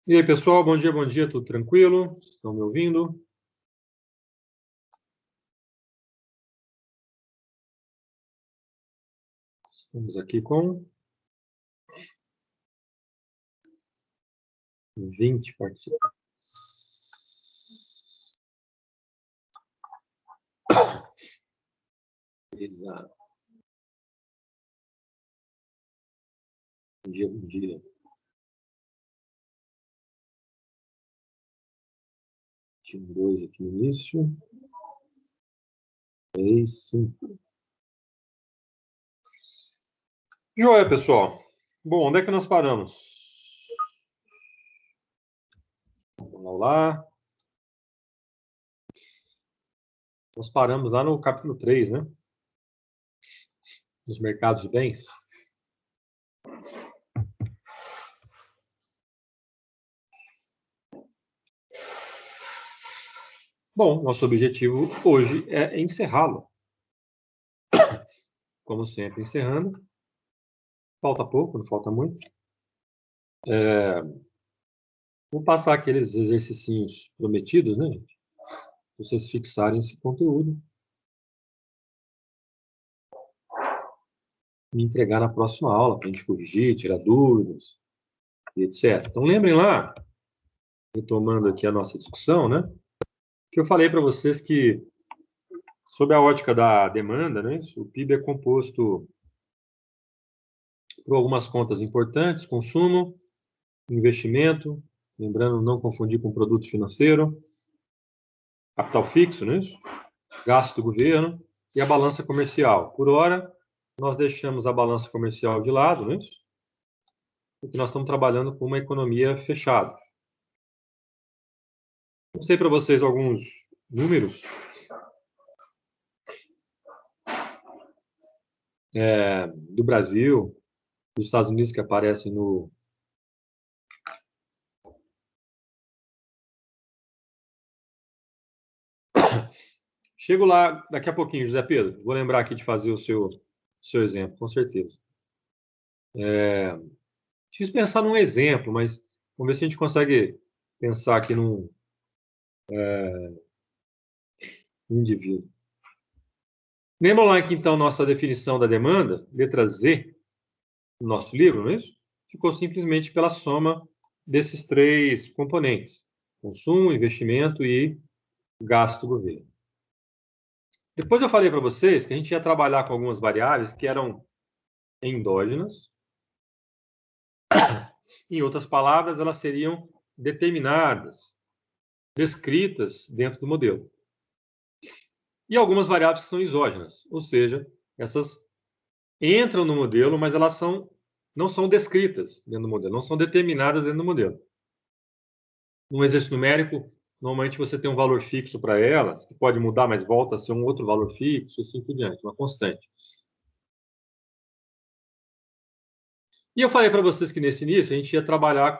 E aí, pessoal, bom dia, tudo tranquilo? Estão me ouvindo? Estamos aqui com 20 participantes. Exato. Bom dia. Tinha 2 aqui no início. 3, 5. Joia, pessoal. Bom, onde é que nós paramos? Vamos lá. Nós paramos lá no capítulo 3, né? Dos mercados de bens. Bom, nosso objetivo hoje é encerrá-lo. Como sempre, encerrando. Falta pouco, não falta muito. Vou passar aqueles exercícios prometidos, né, gente? Vocês fixarem esse conteúdo. Me entregar na próxima aula, para a gente corrigir, tirar dúvidas, e etc. Então, lembrem lá, retomando aqui a nossa discussão, né, que eu falei para vocês que, sob a ótica da demanda, né, o PIB é composto por algumas contas importantes: consumo, investimento, lembrando, não confundir com produto financeiro, capital fixo, né, gasto do governo, e a balança comercial. Por hora, nós deixamos a balança comercial de lado, né, porque nós estamos trabalhando com uma economia fechada. Mostrei para vocês alguns números do Brasil, dos Estados Unidos, que aparecem no. Chego lá daqui a pouquinho, José Pedro. Vou lembrar aqui de fazer o seu exemplo, com certeza. Difícil pensar num exemplo, mas vamos ver se a gente consegue pensar aqui num indivíduo. Lembram lá que, então, nossa definição da demanda, letra Z, no nosso livro, não é isso? Ficou simplesmente pela soma desses 3 componentes: consumo, investimento e gasto do governo. Depois eu falei para vocês que a gente ia trabalhar com algumas variáveis que eram endógenas. Em outras palavras, elas seriam determinadas, descritas dentro do modelo. E algumas variáveis que são exógenas, ou seja, essas entram no modelo, mas elas não são descritas dentro do modelo, não são determinadas dentro do modelo. Num exercício numérico, normalmente você tem um valor fixo para elas, que pode mudar, mas volta a ser um outro valor fixo, e assim por diante, uma constante. E eu falei para vocês que nesse início a gente ia trabalhar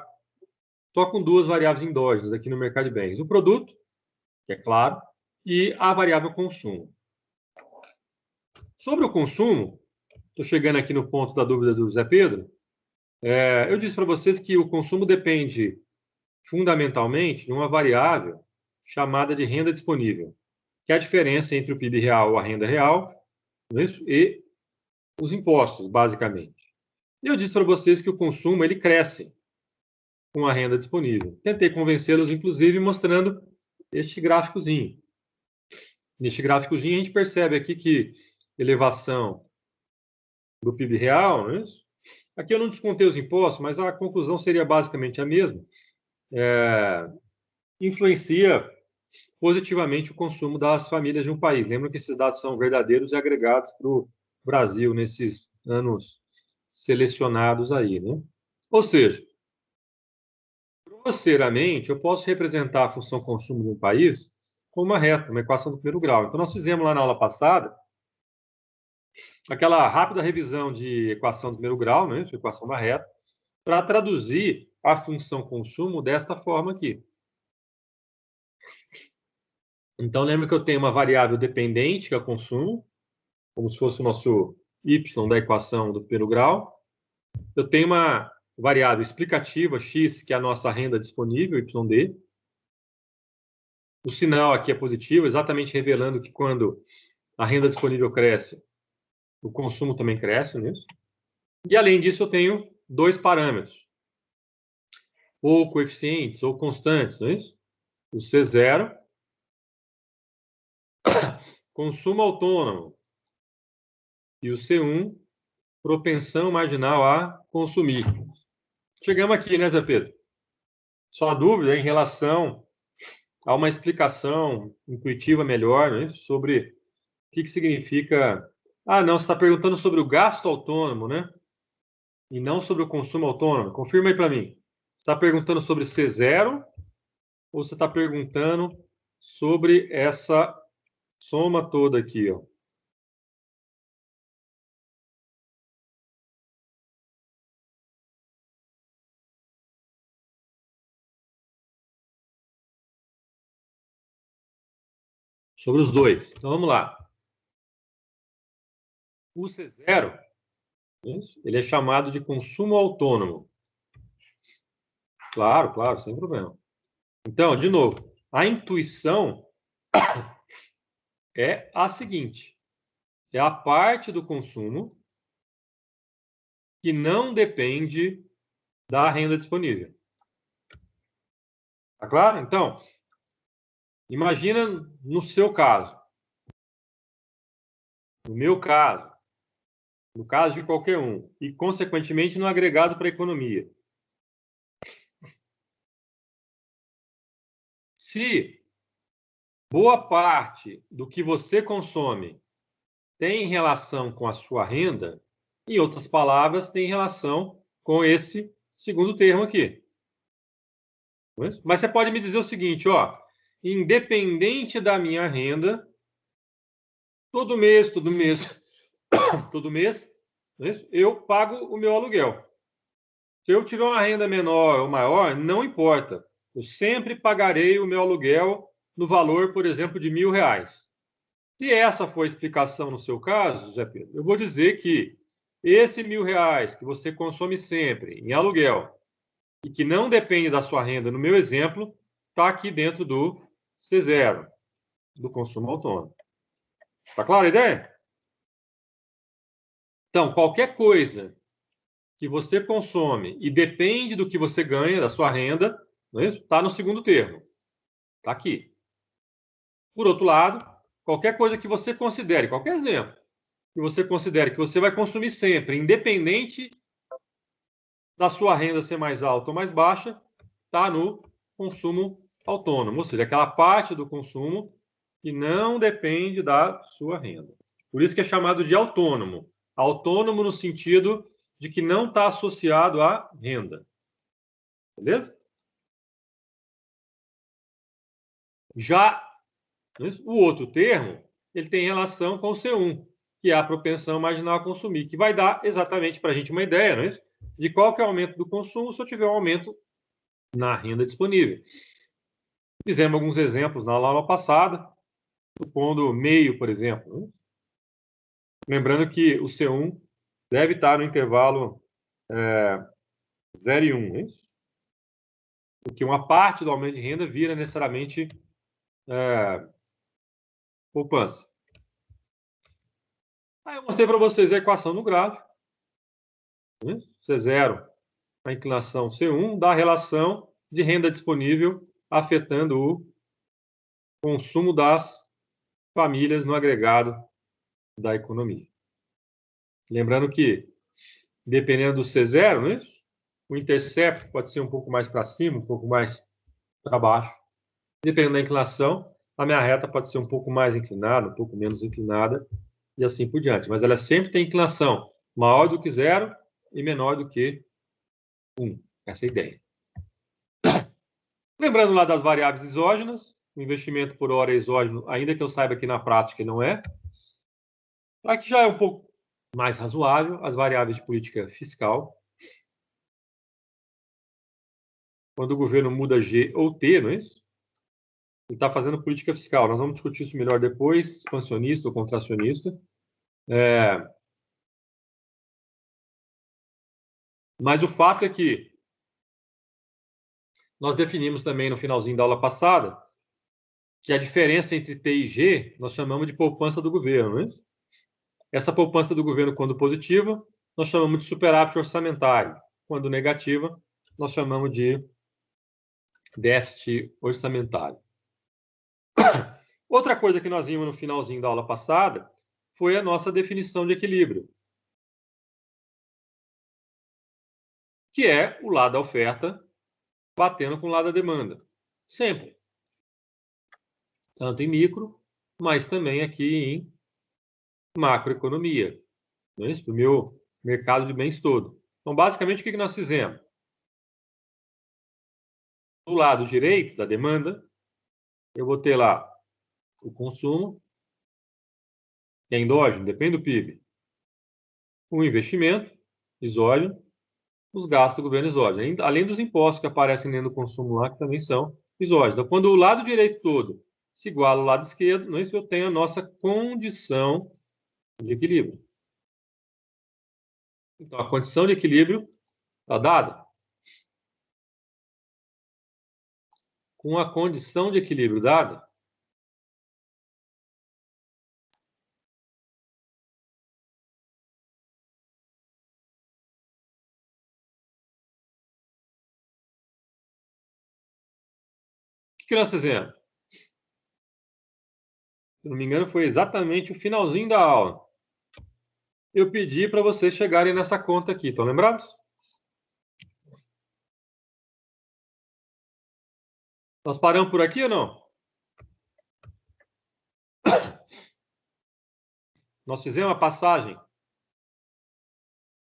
só com 2 variáveis endógenas aqui no mercado de bens: o produto, que é claro, e a variável consumo. Sobre o consumo, estou chegando aqui no ponto da dúvida do Zé Pedro. Eu disse para vocês que o consumo depende fundamentalmente de uma variável chamada de renda disponível, que é a diferença entre o PIB real, a renda real, não é isso? E os impostos, basicamente. E eu disse para vocês que o consumo ele cresce com a renda disponível. Tentei convencê-los, inclusive, mostrando este gráficozinho. Neste gráficozinho, a gente percebe aqui que elevação do PIB real, não é isso? Aqui eu não descontei os impostos, mas a conclusão seria basicamente a mesma. Influencia positivamente o consumo das famílias de um país. Lembra que esses dados são verdadeiros e agregados para o Brasil nesses anos selecionados aí, né? Ou seja, grosseiramente, eu posso representar a função consumo de um país como uma reta, uma equação do primeiro grau. Então, nós fizemos lá na aula passada aquela rápida revisão de equação do primeiro grau, né, de equação da reta, para traduzir a função consumo desta forma aqui. Então, lembra que eu tenho uma variável dependente, que é o consumo, como se fosse o nosso y da equação do primeiro grau. Eu tenho uma variável explicativa, x, que é a nossa renda disponível, YD. O sinal aqui é positivo, exatamente revelando que quando a renda disponível cresce, o consumo também cresce, não é isso? E além disso, eu tenho dois parâmetros, ou coeficientes, ou constantes, não é isso? O C0, consumo autônomo, e o C1, propensão marginal a consumir. Chegamos aqui, né, Zé Pedro? Só dúvida em relação a uma explicação intuitiva melhor, não é isso? Sobre o que significa... Ah, não, você está perguntando sobre o gasto autônomo, né? E não sobre o consumo autônomo. Confirma aí para mim. Você está perguntando sobre C0 ou você está perguntando sobre essa soma toda aqui, ó? Sobre os dois. Então vamos lá. O C0, ele é chamado de consumo autônomo. Claro, claro, sem problema. Então, de novo, a intuição é a seguinte: é a parte do consumo que não depende da renda disponível. Tá claro? Então, imagina no seu caso, no meu caso, no caso de qualquer um, e consequentemente no agregado para a economia. Se boa parte do que você consome tem relação com a sua renda, em outras palavras, tem relação com esse segundo termo aqui. Mas você pode me dizer o seguinte, ó, independente da minha renda, todo mês, todo mês, eu pago o meu aluguel. Se eu tiver uma renda menor ou maior, não importa. Eu sempre pagarei o meu aluguel no valor, por exemplo, de R$ 1.000. Se essa for a explicação no seu caso, José Pedro, eu vou dizer que esse R$ 1.000 que você consome sempre em aluguel e que não depende da sua renda, no meu exemplo, está aqui dentro do C0, do consumo autônomo. Está clara a ideia? Então, qualquer coisa que você consome e depende do que você ganha, da sua renda, não é isso? Está no segundo termo. Está aqui. Por outro lado, qualquer coisa que você considere, qualquer exemplo, que você considere que você vai consumir sempre, independente da sua renda ser mais alta ou mais baixa, está no consumo autônomo, ou seja, aquela parte do consumo que não depende da sua renda. Por isso que é chamado de autônomo. Autônomo no sentido de que não está associado à renda. Beleza? Já o outro termo, ele tem relação com o C1, que é a propensão marginal a consumir, que vai dar exatamente para a gente uma ideia, não é isso? De qual que é o aumento do consumo se eu tiver um aumento na renda disponível. Fizemos alguns exemplos na aula passada, supondo meio, por exemplo. Né? Lembrando que o C1 deve estar no intervalo 0 e 1, é isso? Porque uma parte do aumento de renda vira necessariamente poupança. Aí eu mostrei para vocês a equação no gráfico. Né? C0, a inclinação C1, dá a relação de renda disponível afetando o consumo das famílias no agregado da economia. Lembrando que, dependendo do C0, não é isso? O intercepto pode ser um pouco mais para cima, um pouco mais para baixo. Dependendo da inclinação, a minha reta pode ser um pouco mais inclinada, um pouco menos inclinada, e assim por diante. Mas ela sempre tem inclinação maior do que 0 e menor do que 1. Essa é a ideia. Lembrando lá das variáveis exógenas, o investimento por hora é exógeno, ainda que eu saiba que na prática não é. Aqui já é um pouco mais razoável, as variáveis de política fiscal. Quando o governo muda G ou T, não é isso? Ele está fazendo política fiscal. Nós vamos discutir isso melhor depois, expansionista ou contracionista. Mas o fato é que nós definimos também no finalzinho da aula passada que a diferença entre T e G nós chamamos de poupança do governo, não é isso? Essa poupança do governo, quando positiva, nós chamamos de superávit orçamentário. Quando negativa, nós chamamos de déficit orçamentário. Outra coisa que nós vimos no finalzinho da aula passada foi a nossa definição de equilíbrio, que é o lado da oferta batendo com o lado da demanda. Sempre. Tanto em micro, mas também aqui em macroeconomia. Não é isso? Para o meu mercado de bens todo. Então, basicamente, o que nós fizemos? Do lado direito da demanda, eu vou ter lá o consumo, que é endógeno, depende do PIB. O investimento, exógeno, os gastos do governo exógeno, além dos impostos que aparecem dentro do consumo lá, que também são exógenos. Então, quando o lado direito todo se iguala ao lado esquerdo, não é isso, eu tenho a nossa condição de equilíbrio. Então, a condição de equilíbrio está dada. Com a condição de equilíbrio dada, o que nós fizemos? Se não me engano, foi exatamente o finalzinho da aula. Eu pedi para vocês chegarem nessa conta aqui. Estão lembrados? Nós paramos por aqui ou não? Nós fizemos a passagem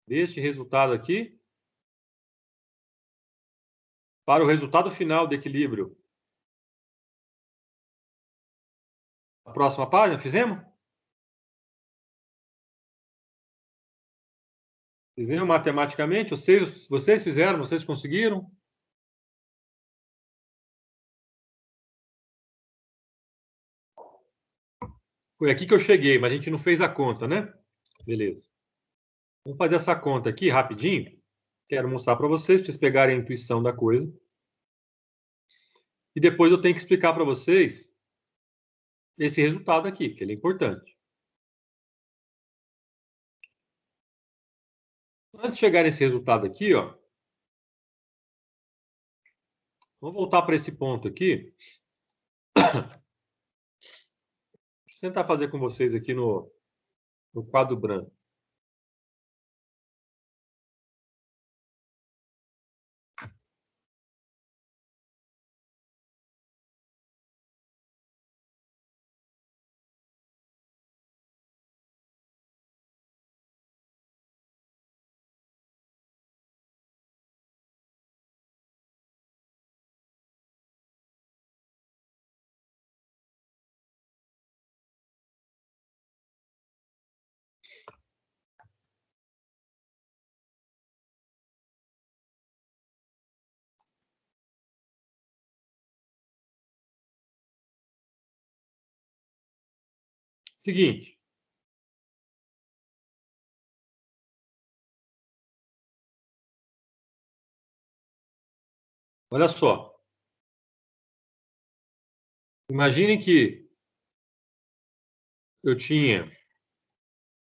deste resultado aqui para o resultado final do equilíbrio. A próxima página, fizemos? Fizemos matematicamente? Vocês fizeram? Vocês conseguiram? Foi aqui que eu cheguei, mas a gente não fez a conta, né? Beleza. Vamos fazer essa conta aqui rapidinho. Quero mostrar para vocês pegarem a intuição da coisa. E depois eu tenho que explicar para vocês esse resultado aqui, que ele é importante. Antes de chegar nesse resultado aqui, ó, vamos voltar para esse ponto aqui. Deixa eu tentar fazer com vocês aqui no quadro branco. Seguinte. Olha só. Imaginem que eu tinha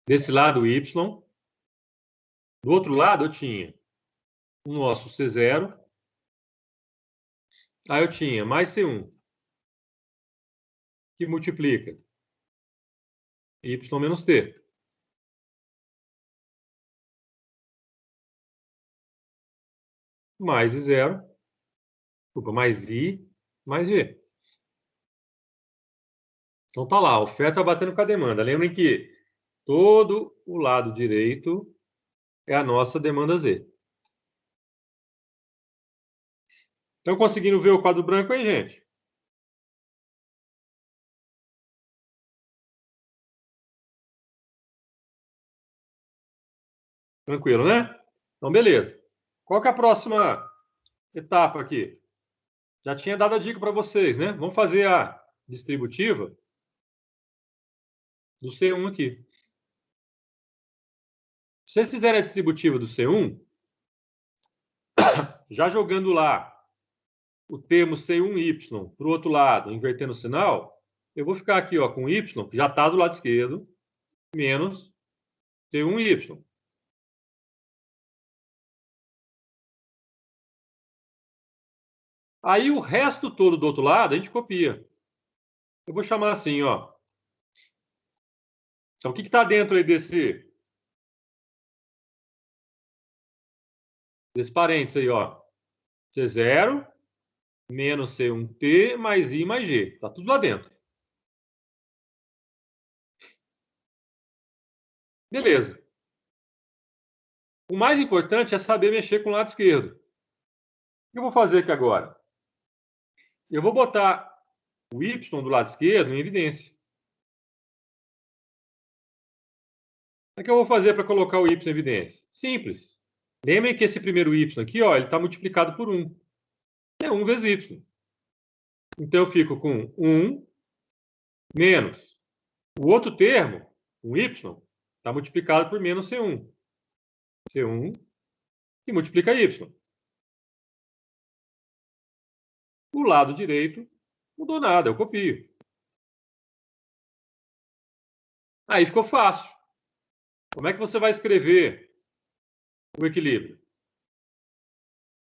desse lado y, do outro lado eu tinha o nosso C0, aí eu tinha mais C1, que multiplica y menos t. Mais I0, desculpa, mais I, mais G. Então tá lá, a oferta batendo com a demanda. Lembrem que todo o lado direito é a nossa demanda Z. Estão conseguindo ver o quadro branco aí, gente? Tranquilo, né? Então, beleza. Qual que é a próxima etapa aqui? Já tinha dado a dica para vocês, né? Vamos fazer a distributiva do C1 aqui. Se vocês fizerem a distributiva do C1, já jogando lá o termo C1Y para o outro lado, invertendo o sinal, eu vou ficar aqui ó, com Y, que já está do lado esquerdo, menos C1Y. Aí o resto todo do outro lado a gente copia. Eu vou chamar assim, ó. Então, o que está dentro aí desse parênteses aí, ó? C0 menos C1T mais I mais G. Está tudo lá dentro. Beleza. O mais importante é saber mexer com o lado esquerdo. O que eu vou fazer aqui agora? Eu vou botar o Y do lado esquerdo em evidência. O que eu vou fazer para colocar o Y em evidência? Simples. Lembrem que esse primeiro Y aqui, ó, ele está multiplicado por 1. É 1 vezes Y. Então, eu fico com 1 menos. O outro termo, o Y, está multiplicado por menos C1. C1 que multiplica Y. O lado direito não mudou nada, eu copio. Aí ficou fácil. Como é que você vai escrever o equilíbrio?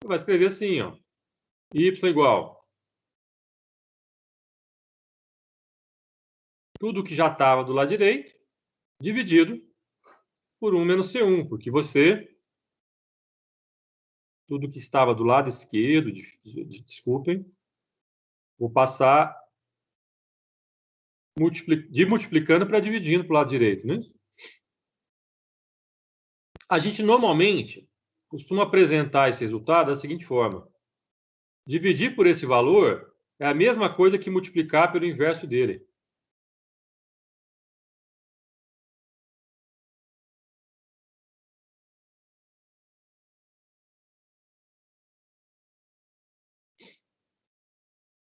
Você vai escrever assim, ó. Y igual. Tudo que já estava do lado direito, dividido por 1 menos C1, porque tudo que estava do lado esquerdo, desculpem, vou passar de multiplicando para dividindo para o lado direito, né? A gente normalmente costuma apresentar esse resultado da seguinte forma. Dividir por esse valor é a mesma coisa que multiplicar pelo inverso dele.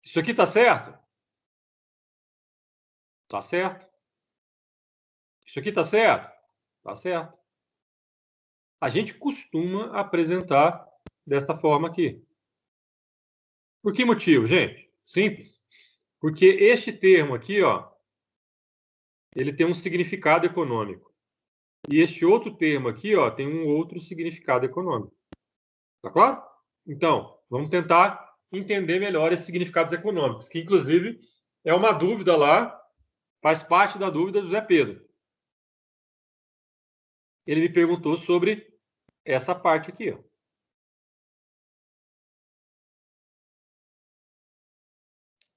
Isso aqui está certo? Está certo. Isso aqui está certo? Está certo. A gente costuma apresentar desta forma aqui. Por que motivo, gente? Simples. Porque este termo aqui, ó, ele tem um significado econômico. E este outro termo aqui, ó, tem um outro significado econômico. Tá claro? Então, vamos tentar entender melhor esses significados econômicos, que inclusive é uma dúvida lá, faz parte da dúvida do Zé Pedro. Ele me perguntou sobre essa parte aqui, ó.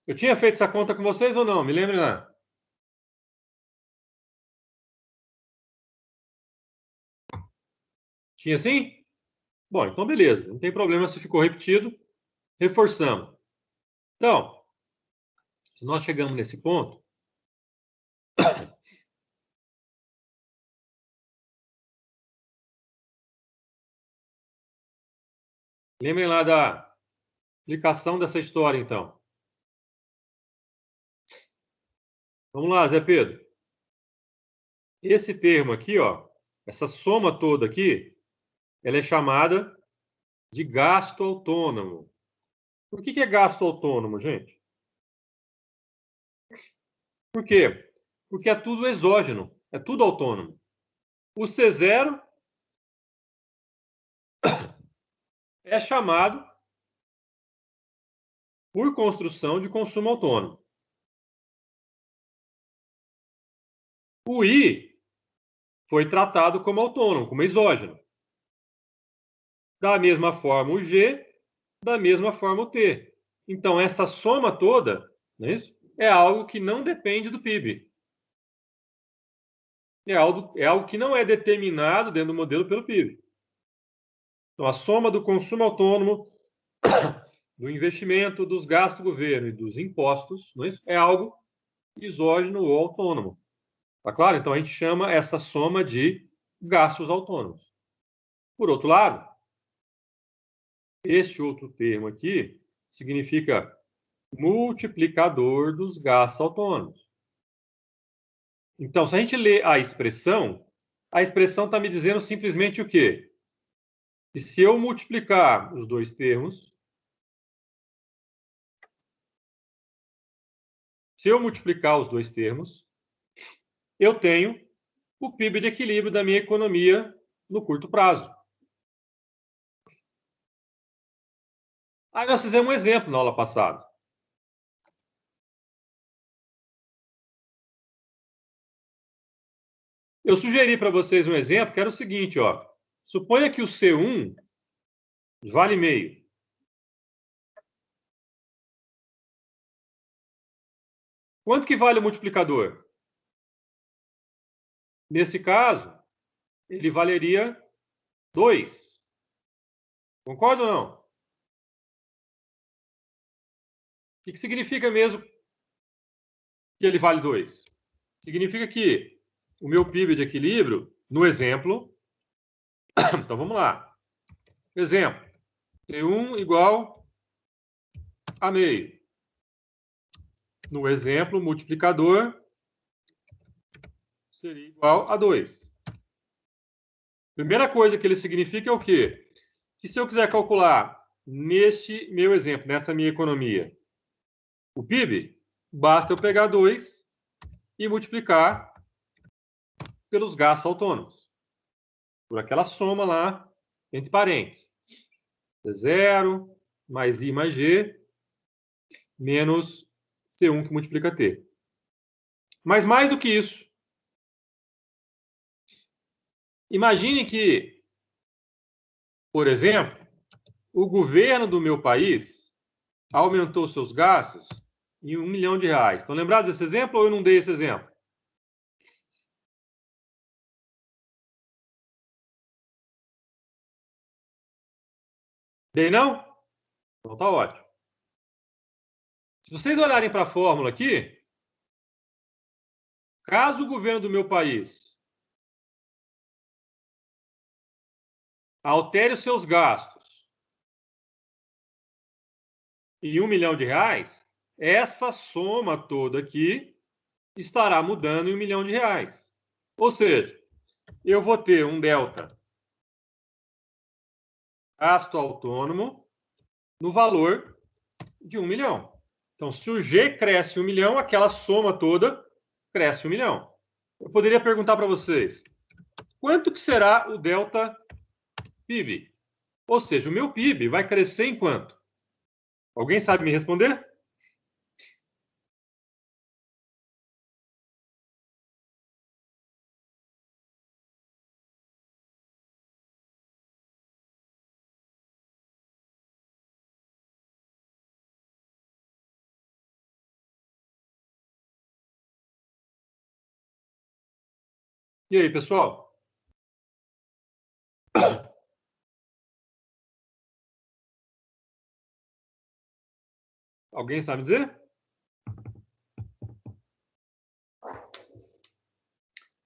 Eu tinha feito essa conta com vocês ou não? Me lembrem lá. Tinha sim? Bom, então beleza. Não tem problema se ficou repetido. Reforçamos. Então, se nós chegamos nesse ponto, lembrem lá da aplicação dessa história, então. Vamos lá, Zé Pedro. Esse termo aqui, ó, essa soma toda aqui, ela é chamada de gasto autônomo. Por que é gasto autônomo, gente? Por quê? Porque é tudo exógeno, é tudo autônomo. O C0 é chamado por construção de consumo autônomo. O I foi tratado como autônomo, como exógeno. Da mesma forma o G, da mesma forma o T. Então, essa soma toda, não é isso? É algo que não depende do PIB. É algo que não é determinado dentro do modelo pelo PIB. Então, a soma do consumo autônomo, do investimento, dos gastos do governo e dos impostos, não é isso? É algo exógeno ou autônomo. Tá claro? Então, a gente chama essa soma de gastos autônomos. Por outro lado, este outro termo aqui significa multiplicador dos gastos autônomos. Então, se a gente lê a expressão está me dizendo simplesmente o quê? E se eu multiplicar os dois termos, eu tenho o PIB de equilíbrio da minha economia no curto prazo. Aí nós fizemos um exemplo na aula passada. Eu sugeri para vocês um exemplo que era o seguinte, ó. Suponha que o C1 vale meio. Quanto que vale o multiplicador? Nesse caso, ele valeria 2. Concorda ou não? O que significa mesmo que ele vale 2? Significa que o meu PIB de equilíbrio, no exemplo, então vamos lá. Exemplo, C1 igual a meio. No exemplo, o multiplicador seria igual a 2. Primeira coisa que ele significa é o quê? Que se eu quiser calcular neste meu exemplo, nessa minha economia, o PIB, basta eu pegar 2 e multiplicar pelos gastos autônomos. Por aquela soma lá, entre parênteses. 0 mais I mais G menos C1 que multiplica T. Mas mais do que isso, imagine que, por exemplo, o governo do meu país aumentou seus gastos em R$1 milhão. Estão lembrados desse exemplo ou eu não dei esse exemplo? Dei não? Então tá ótimo. Se vocês olharem para a fórmula aqui, caso o governo do meu país altere os seus gastos em R$1 milhão, essa soma toda aqui estará mudando em R$1 milhão. Ou seja, eu vou ter um delta gasto autônomo no valor de 1 milhão. Então, se o G cresce 1 milhão, aquela soma toda cresce 1 milhão. Eu poderia perguntar para vocês, quanto que será o delta PIB? Ou seja, o meu PIB vai crescer em quanto? Alguém sabe me responder? E aí, pessoal? Alguém sabe dizer?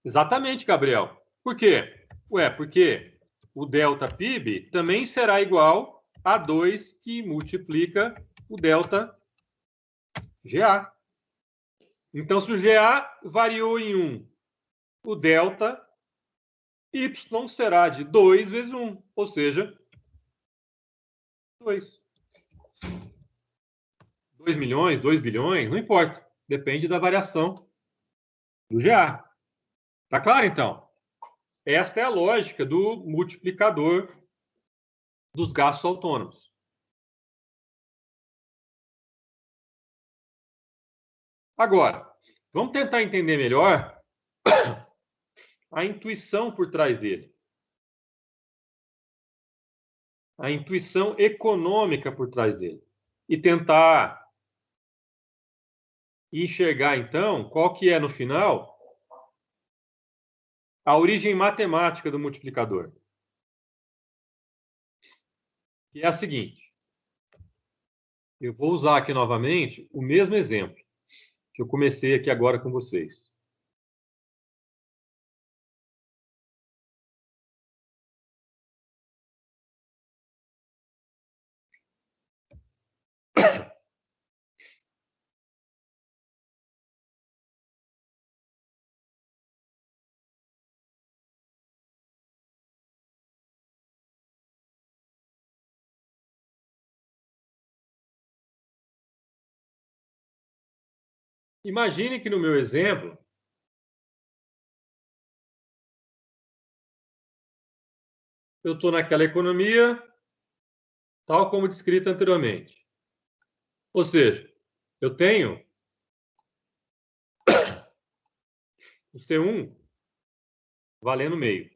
Exatamente, Gabriel. Por quê? Ué, porque o delta PIB também será igual a 2 que multiplica o delta GA. Então, se o GA variou em 1, o delta Y será de 2 vezes 1, ou seja, 2. 2 milhões, 2 bilhões, não importa. Depende da variação do GA. Tá claro, então? Esta é a lógica do multiplicador dos gastos autônomos. Agora, vamos tentar entender melhor a intuição por trás dele. A intuição econômica por trás dele. E tentar enxergar, então, qual que é, no final, a origem matemática do multiplicador. Que é a seguinte. Eu vou usar aqui novamente o mesmo exemplo que eu comecei aqui agora com vocês. Imagine que no meu exemplo, eu estou naquela economia, tal como descrita anteriormente. Ou seja, eu tenho o C1 valendo meio.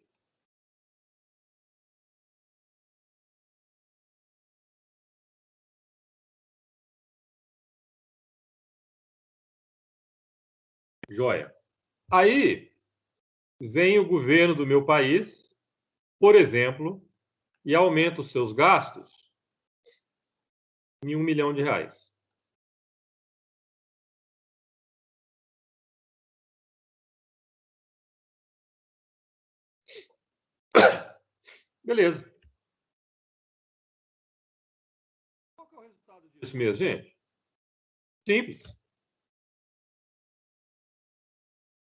Joia. Aí vem o governo do meu país, por exemplo, e aumenta os seus gastos em R$1 milhão. Beleza. Qual que é o resultado disso mesmo, gente? Simples.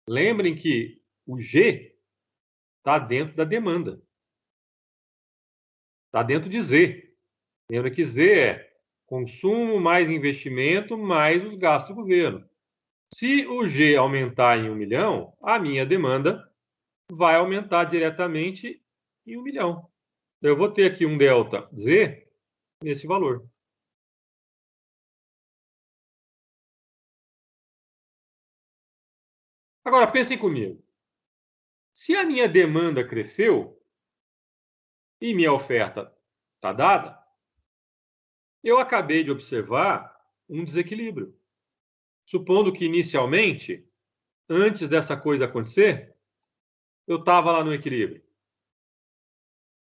Lembrem que o G está dentro da demanda. Está dentro de Z. Lembra que Z é consumo mais investimento mais os gastos do governo. Se o G aumentar em 1 milhão, a minha demanda vai aumentar diretamente em 1 milhão. Eu vou ter aqui um delta Z nesse valor. Agora, pensem comigo. Se a minha demanda cresceu e minha oferta está dada, eu acabei de observar um desequilíbrio. Supondo que, inicialmente, antes dessa coisa acontecer, eu estava lá no equilíbrio.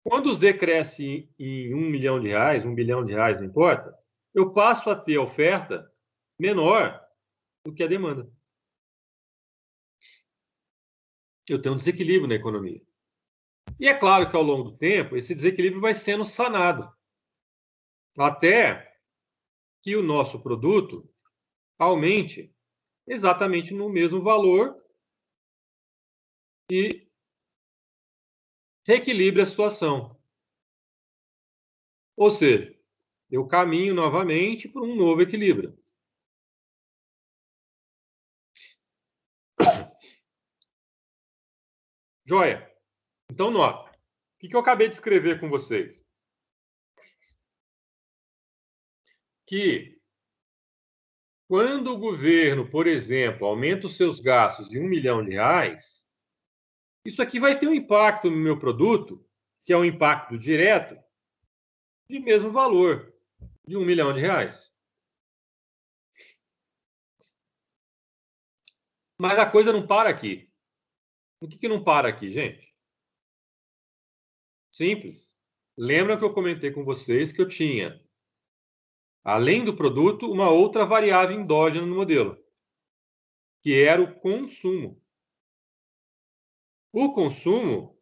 Quando o Z cresce em R$1 milhão, R$1 bilhão, não importa, eu passo a ter oferta menor do que a demanda. Eu tenho um desequilíbrio na economia. E é claro que ao longo do tempo, esse desequilíbrio vai sendo sanado. Até que o nosso produto aumente exatamente no mesmo valor e reequilibre a situação. Ou seja, eu caminho novamente para um novo equilíbrio. Joia? Então, nota. O que eu acabei de escrever com vocês? Que quando o governo, por exemplo, aumenta os seus gastos de R$1 milhão, isso aqui vai ter um impacto no meu produto, que é um impacto direto, de mesmo valor, de R$1 milhão. Mas a coisa não para aqui. Por que não para aqui, gente? Simples. Lembra que eu comentei com vocês que eu tinha, além do produto, uma outra variável endógena no modelo, que era o consumo. O consumo,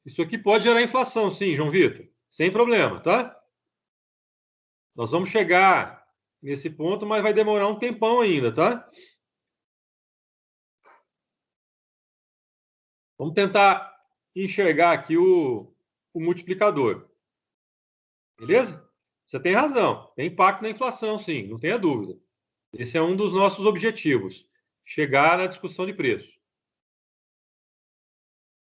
isso aqui pode gerar inflação, sim, João Vitor, sem problema, tá? Nós vamos chegar nesse ponto, mas vai demorar um tempão ainda, tá? Vamos tentar enxergar aqui o multiplicador. Beleza? Você tem razão. Tem impacto na inflação, sim, não tenha dúvida. Esse é um dos nossos objetivos, chegar na discussão de preço.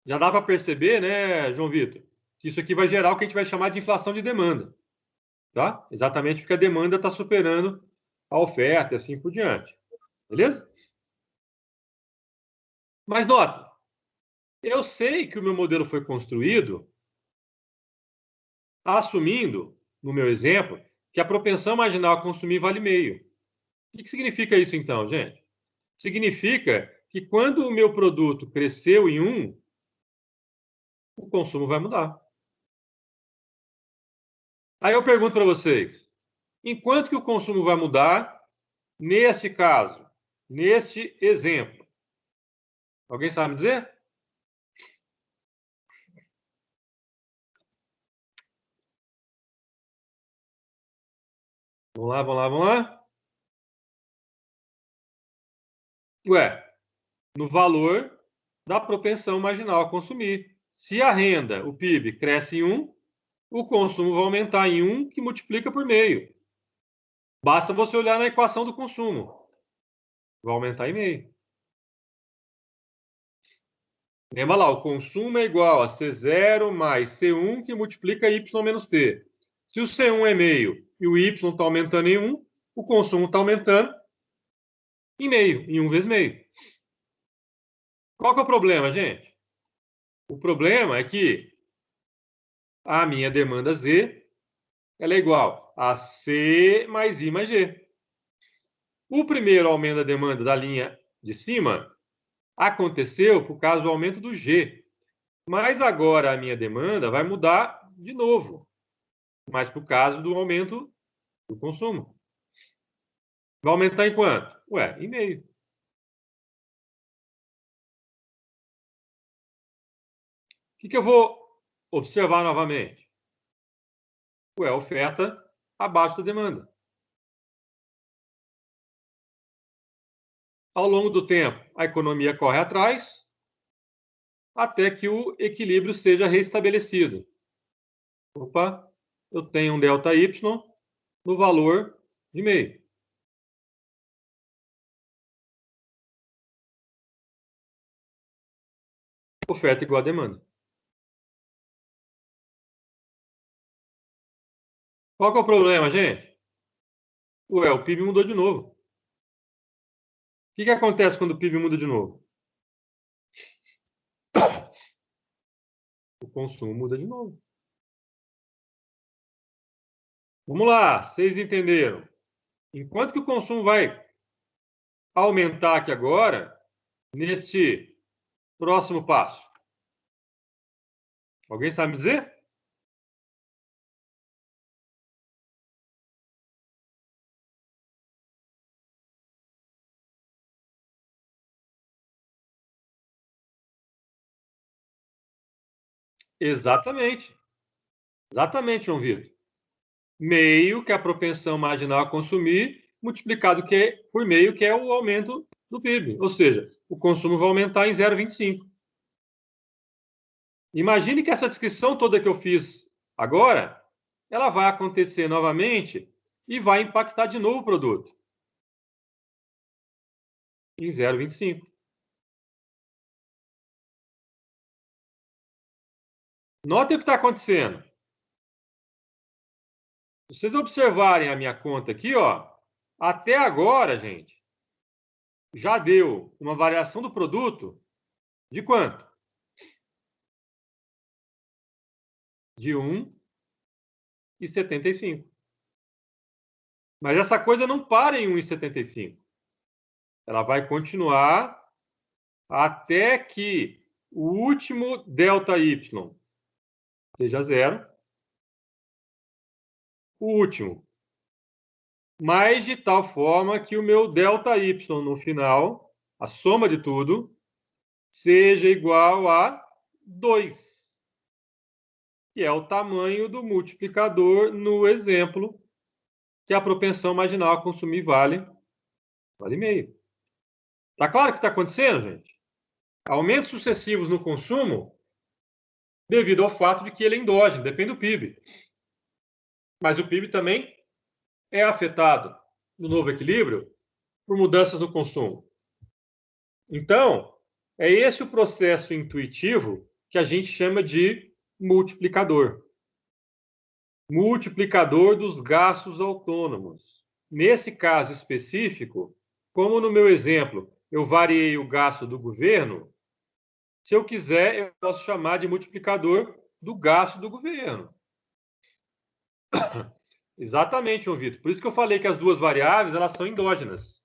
Já dá para perceber, né, João Vitor, que isso aqui vai gerar o que a gente vai chamar de inflação de demanda. Tá? Exatamente porque a demanda está superando a oferta e assim por diante. Beleza? Mas nota, eu sei que o meu modelo foi construído assumindo, no meu exemplo, que a propensão marginal a consumir vale meio. O que significa isso então, gente? Significa que quando o meu produto cresceu em 1, o consumo vai mudar. Aí eu pergunto para vocês, enquanto que o consumo vai mudar, neste caso, neste exemplo? Alguém sabe dizer? Vamos lá, vamos lá, vamos lá. Ué, no valor da propensão marginal a consumir. Se a renda, o PIB, cresce em 1, o consumo vai aumentar em 1, que multiplica por meio. Basta você olhar na equação do consumo. Vai aumentar em meio. Lembra lá, o consumo é igual a C0 mais C1, que multiplica Y menos T. Se o C1 é meio e o Y está aumentando em 1, o consumo está aumentando em meio, em 1 vezes meio. Qual que é o problema, gente? O problema é que a minha demanda Z ela é igual a C mais I mais G. O primeiro aumento da demanda da linha de cima aconteceu por causa do aumento do G. Mas agora a minha demanda vai mudar de novo. Mas por causa do aumento do consumo. Vai aumentar em quanto? Ué, em meio. O que eu vou observar novamente? Ué, oferta abaixo da demanda. Ao longo do tempo, a economia corre atrás até que o equilíbrio seja restabelecido. Opa, eu tenho um delta Y no valor de meio. Oferta igual a demanda. Qual que é o problema, gente? Ué, o PIB mudou de novo. O que acontece quando o PIB muda de novo? O consumo muda de novo. Vamos lá, vocês entenderam? Enquanto que o consumo vai aumentar aqui agora, neste próximo passo? Alguém sabe me dizer? Exatamente. Exatamente, João Vitor. Meio, que é a propensão marginal a consumir, multiplicado por meio, que é o aumento do PIB. Ou seja, o consumo vai aumentar em 0,25. Imagine que essa descrição toda que eu fiz agora, ela vai acontecer novamente e vai impactar de novo o produto. Em 0,25. Notem o que está acontecendo. Se vocês observarem a minha conta aqui, ó, até agora, gente, já deu uma variação do produto de quanto? De 1,75. Mas essa coisa não para em 1,75. Ela vai continuar até que o último ΔY seja zero. O último. Mas de tal forma que o meu ΔY no final, a soma de tudo, seja igual a 2, que é o tamanho do multiplicador no exemplo, que a propensão marginal a consumir vale meio. Tá claro o que está acontecendo, gente? Aumentos sucessivos no consumo devido ao fato de que ele é endógeno, depende do PIB. Mas o PIB também é afetado no novo equilíbrio por mudanças no consumo. Então, é esse o processo intuitivo que a gente chama de multiplicador. Multiplicador dos gastos autônomos. Nesse caso específico, como no meu exemplo, eu variei o gasto do governo, se eu quiser, eu posso chamar de multiplicador do gasto do governo. Exatamente, João Vitor. Por isso que eu falei que as duas variáveis elas são endógenas.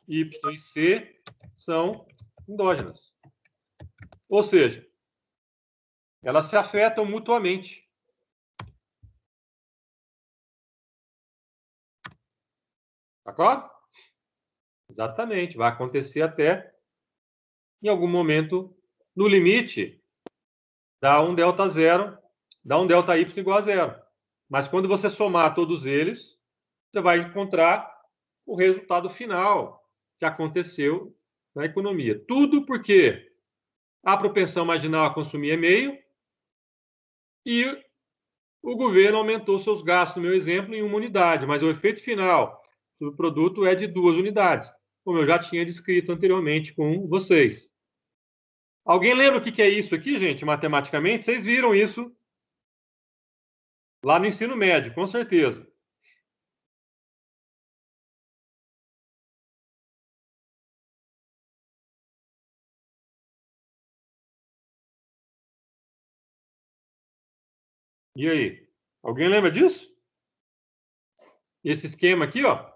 Y e C são endógenas. Ou seja, elas se afetam mutuamente. Tá claro? Exatamente. Vai acontecer até, em algum momento, no limite, dá um delta zero, dá um delta Y igual a zero. Mas quando você somar todos eles, você vai encontrar o resultado final que aconteceu na economia. Tudo porque a propensão marginal a consumir é meio e o governo aumentou seus gastos, no meu exemplo, em 1 unidade, mas o efeito final sobre o produto é de 2 unidades, como eu já tinha descrito anteriormente com vocês. Alguém lembra o que é isso aqui, gente, matematicamente? Vocês viram isso lá no ensino médio, com certeza. E aí? Alguém lembra disso? Esse esquema aqui, ó,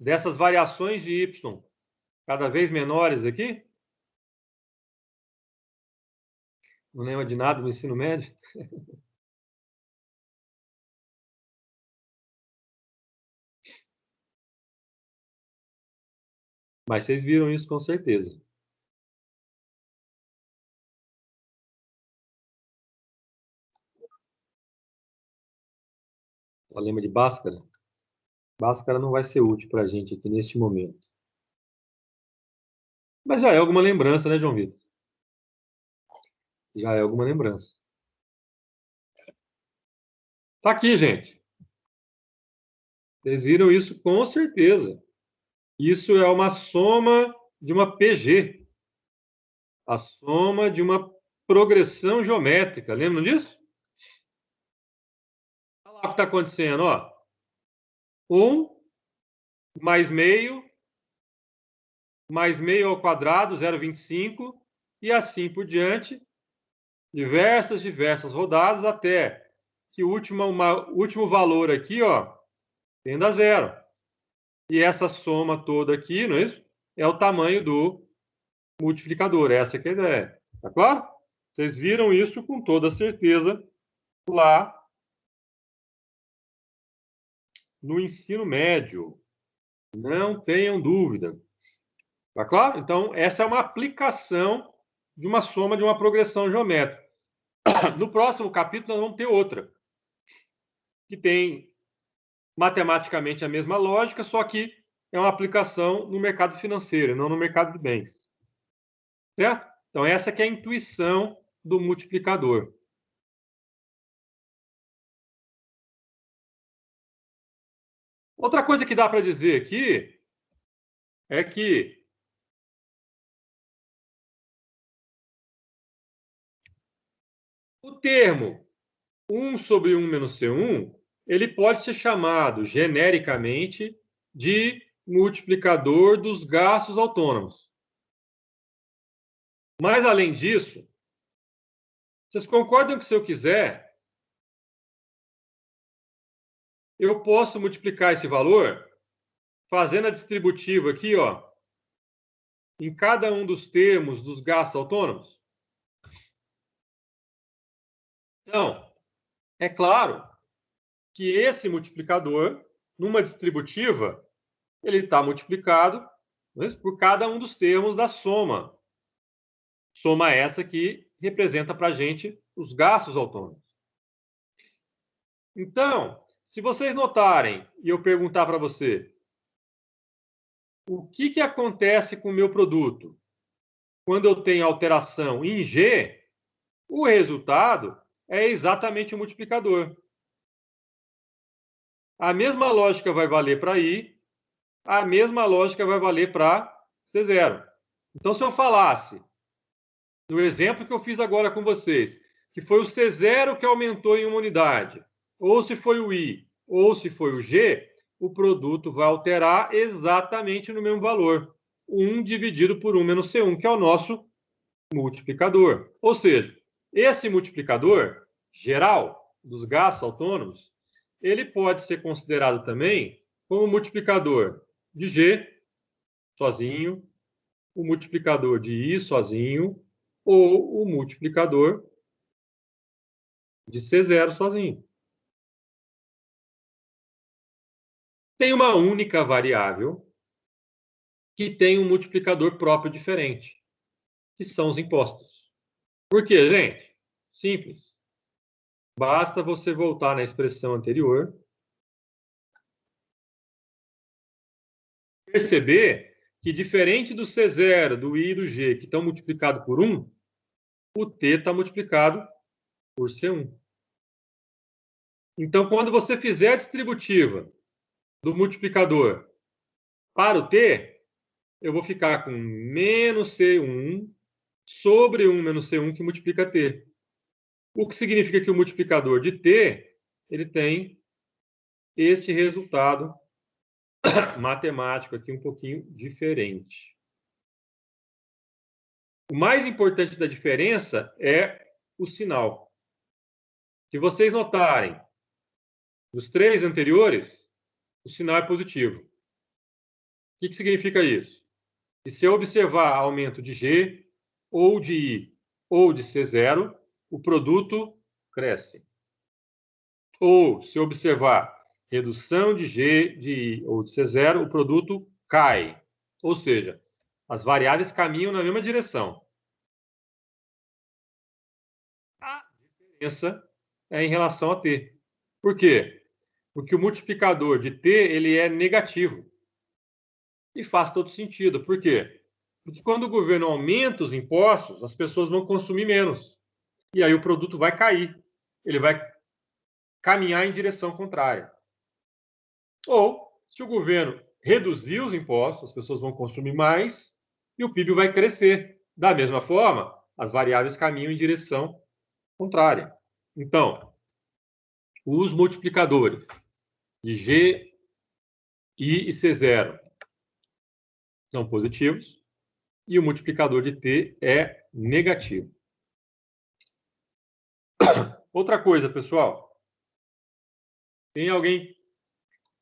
dessas variações de y cada vez menores aqui. Não lembra de nada no ensino médio? Mas vocês viram isso com certeza. Só lembra de Bhaskara? Bhaskara não vai ser útil para a gente aqui neste momento. Mas já é alguma lembrança, né, João Vitor? Já é alguma lembrança. Tá aqui, gente. Vocês viram isso com certeza. Isso é uma soma de uma PG. A soma de uma progressão geométrica. Lembram disso? Olha lá o que está acontecendo, ó. 1 mais meio ao quadrado, 0,25, e assim por diante, diversas rodadas, até que o último valor aqui, ó, tenda a zero. E essa soma toda aqui, não é isso? É o tamanho do multiplicador. Essa que é a ideia. Tá claro? Vocês viram isso com toda certeza lá no ensino médio. Não tenham dúvida. Tá claro? Então, essa é uma aplicação de uma soma de uma progressão geométrica. No próximo capítulo, nós vamos ter outra, que tem matematicamente a mesma lógica, só que é uma aplicação no mercado financeiro, não no mercado de bens. Certo? Então, essa que é a intuição do multiplicador. Outra coisa que dá para dizer aqui é que o termo 1 sobre 1 menos C1, ele pode ser chamado genericamente de multiplicador dos gastos autônomos. Mas, além disso, vocês concordam que se eu quiser, eu posso multiplicar esse valor fazendo a distributiva aqui, ó, em cada um dos termos dos gastos autônomos? Então, é claro que esse multiplicador, numa distributiva, ele está multiplicado, né, por cada um dos termos da soma. Soma essa que representa para a gente os gastos autônomos. Então, se vocês notarem, e eu perguntar para você, o que acontece com o meu produto quando eu tenho alteração em G, o resultado é exatamente o multiplicador. A mesma lógica vai valer para I, a mesma lógica vai valer para C0. Então, se eu falasse, no exemplo que eu fiz agora com vocês, que foi o C0 que aumentou em uma unidade, ou se foi o I, ou se foi o G, o produto vai alterar exatamente no mesmo valor. 1 dividido por 1 menos C1, que é o nosso multiplicador. Ou seja, esse multiplicador geral dos gastos autônomos, ele pode ser considerado também como multiplicador de G sozinho, o multiplicador de I sozinho, ou o multiplicador de C0 sozinho. Tem uma única variável que tem um multiplicador próprio diferente, que são os impostos. Por quê, gente? Simples. Basta você voltar na expressão anterior, perceber que, diferente do C0, do I e do G, que estão multiplicados por 1, o T está multiplicado por C1. Então, quando você fizer a distributiva do multiplicador para o T, eu vou ficar com menos C1 sobre 1 menos C1 que multiplica T. O que significa que o multiplicador de T, ele tem este resultado matemático aqui um pouquinho diferente. O mais importante da diferença é o sinal. Se vocês notarem, nos 3 anteriores, o sinal é positivo. O que significa isso? Que se eu observar aumento de G, ou de I, ou de C0, o produto cresce. Ou, se eu observar redução de G, de I ou de C0, o produto cai. Ou seja, as variáveis caminham na mesma direção. A diferença é em relação a T. Por quê? Porque o multiplicador de T ele é negativo. E faz todo sentido. Por quê? Porque quando o governo aumenta os impostos, as pessoas vão consumir menos. E aí o produto vai cair. Ele vai caminhar em direção contrária. Ou, se o governo reduzir os impostos, as pessoas vão consumir mais e o PIB vai crescer. Da mesma forma, as variáveis caminham em direção contrária. Então, os multiplicadores de G, I e C0 são positivos e o multiplicador de T é negativo. Outra coisa, pessoal. Tem alguém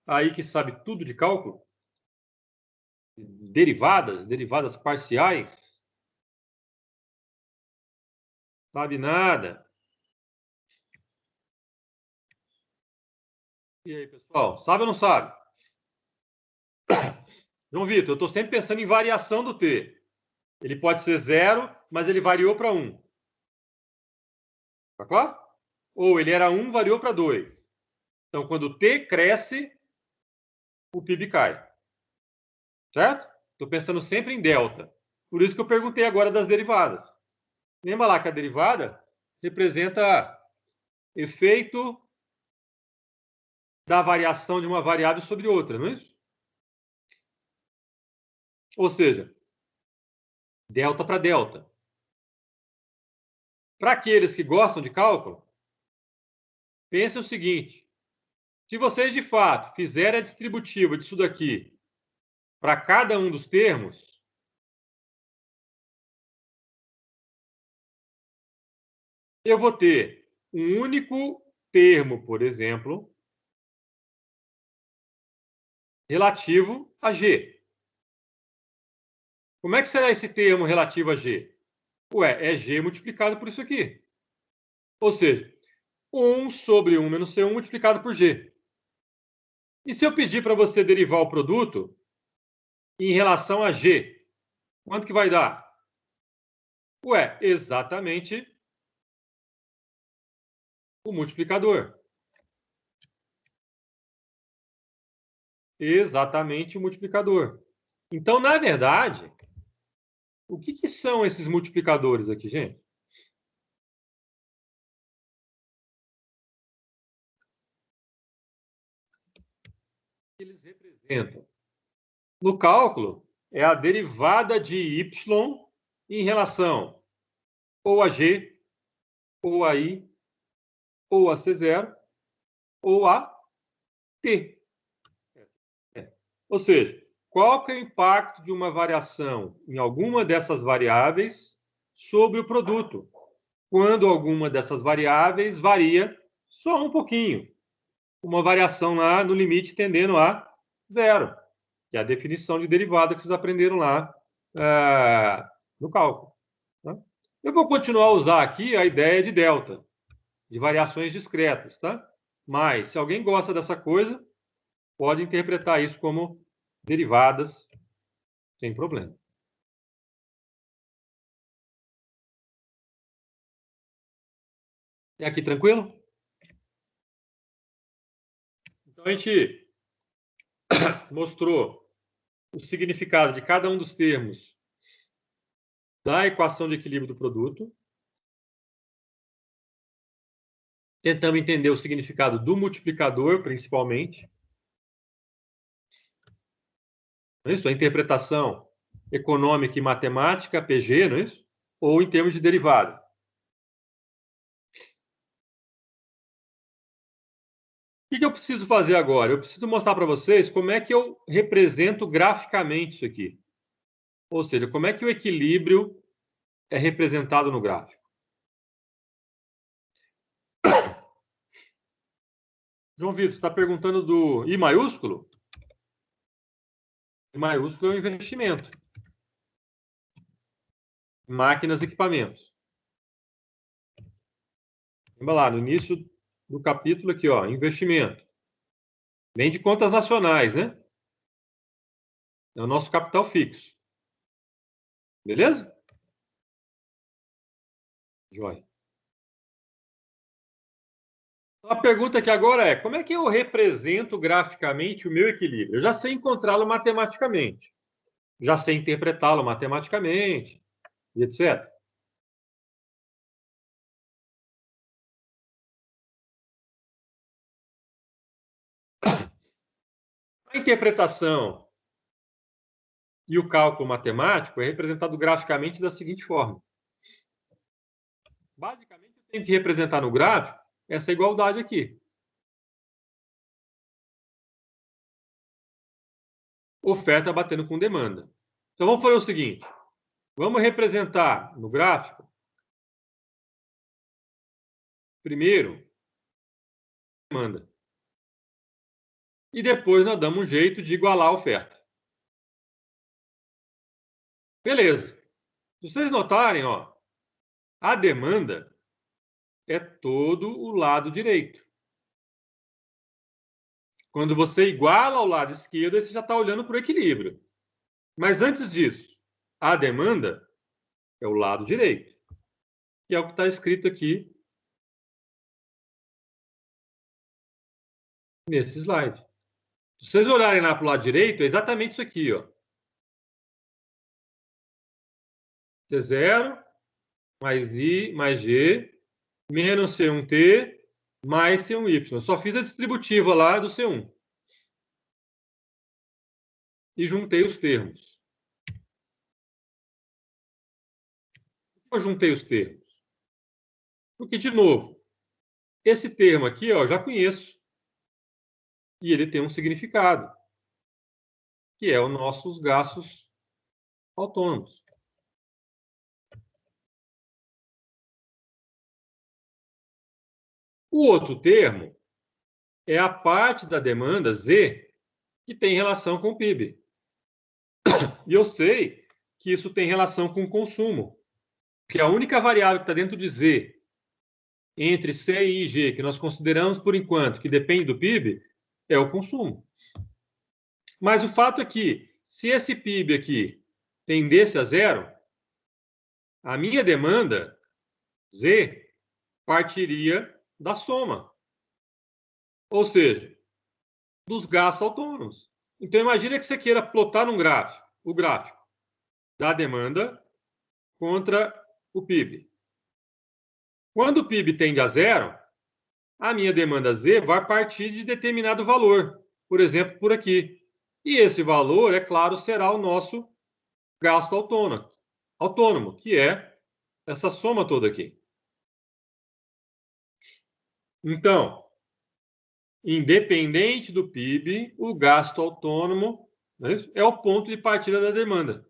aí que sabe tudo de cálculo? Derivadas parciais? Sabe nada? E aí, pessoal? Sabe ou não sabe? João Vitor, eu estou sempre pensando em variação do T. Ele pode ser 0, mas ele variou para 1. Tá claro? Ou ele era 1, variou para 2. Então, quando o T cresce, o PIB cai. Certo? Estou pensando sempre em delta. Por isso que eu perguntei agora das derivadas. Lembra lá que a derivada representa efeito da variação de uma variável sobre outra, não é isso? Ou seja, delta para delta. Para aqueles que gostam de cálculo, pense o seguinte: se vocês de fato fizerem a distributiva disso daqui para cada um dos termos, eu vou ter um único termo, por exemplo, relativo a G. Como é que será esse termo relativo a G? Ué, é G multiplicado por isso aqui. Ou seja, 1 sobre 1 menos C1 multiplicado por G. E se eu pedir para você derivar o produto em relação a G, quanto que vai dar? Ué, exatamente o multiplicador. Exatamente o multiplicador. Então, na verdade, o que são esses multiplicadores aqui, gente? Eles representam. No cálculo, é a derivada de y em relação ou a g, ou a i, ou a c0, ou a t. Ou seja, qual que é o impacto de uma variação em alguma dessas variáveis sobre o produto, quando alguma dessas variáveis varia só um pouquinho. Uma variação lá no limite tendendo a zero, que é a definição de derivada que vocês aprenderam lá no cálculo. Tá? Eu vou continuar a usar aqui a ideia de delta, de variações discretas, tá? Mas, se alguém gosta dessa coisa, pode interpretar isso como derivadas sem problema. É aqui tranquilo? Então, a gente mostrou o significado de cada um dos termos da equação de equilíbrio do produto. Tentamos entender o significado do multiplicador, principalmente. Não é isso? A interpretação econômica e matemática, PG, não é isso? Ou em termos de derivada. O que eu preciso fazer agora? Eu preciso mostrar para vocês como é que eu represento graficamente isso aqui. Ou seja, como é que o equilíbrio é representado no gráfico. João Vitor, você está perguntando do I maiúsculo? I maiúsculo é um investimento. Máquinas e equipamentos. Lembra lá, no início do capítulo aqui, ó, investimento. Vem de contas nacionais, né? É o nosso capital fixo. Beleza? Joia. A pergunta aqui agora é, como é que eu represento graficamente o meu equilíbrio? Eu já sei encontrá-lo matematicamente. Já sei interpretá-lo matematicamente, e etc. A interpretação e o cálculo matemático é representado graficamente da seguinte forma. Basicamente, eu tenho que representar no gráfico essa igualdade aqui. Oferta batendo com demanda. Então, vamos fazer o seguinte. Vamos representar no gráfico, primeiro, demanda. E depois nós damos um jeito de igualar a oferta. Beleza. Se vocês notarem, ó, a demanda é todo o lado direito. Quando você iguala ao lado esquerdo, você já está olhando para o equilíbrio. Mas antes disso, a demanda é o lado direito, que é o que está escrito aqui nesse slide. Se vocês olharem lá para o lado direito, é exatamente isso aqui, ó. C0 mais I mais G menos C1T mais C1Y. Eu só fiz a distributiva lá do C1. E juntei os termos. Eu juntei os termos. Porque, de novo, esse termo aqui, ó, eu já conheço. E ele tem um significado, que é os nossos gastos autônomos. O outro termo é a parte da demanda Z que tem relação com o PIB. E eu sei que isso tem relação com o consumo, porque a única variável que está dentro de Z, entre C e G, que nós consideramos por enquanto que depende do PIB, é o consumo. Mas o fato é que, se esse PIB aqui tendesse a zero, a minha demanda, Z, partiria da soma. Ou seja, dos gastos autônomos. Então, imagine que você queira plotar num gráfico, o gráfico da demanda contra o PIB. Quando o PIB tende a zero, a minha demanda Z vai partir de determinado valor, por exemplo, por aqui. E esse valor, é claro, será o nosso gasto autônomo, que é essa soma toda aqui. Então, independente do PIB, o gasto autônomo, né, é o ponto de partida da demanda.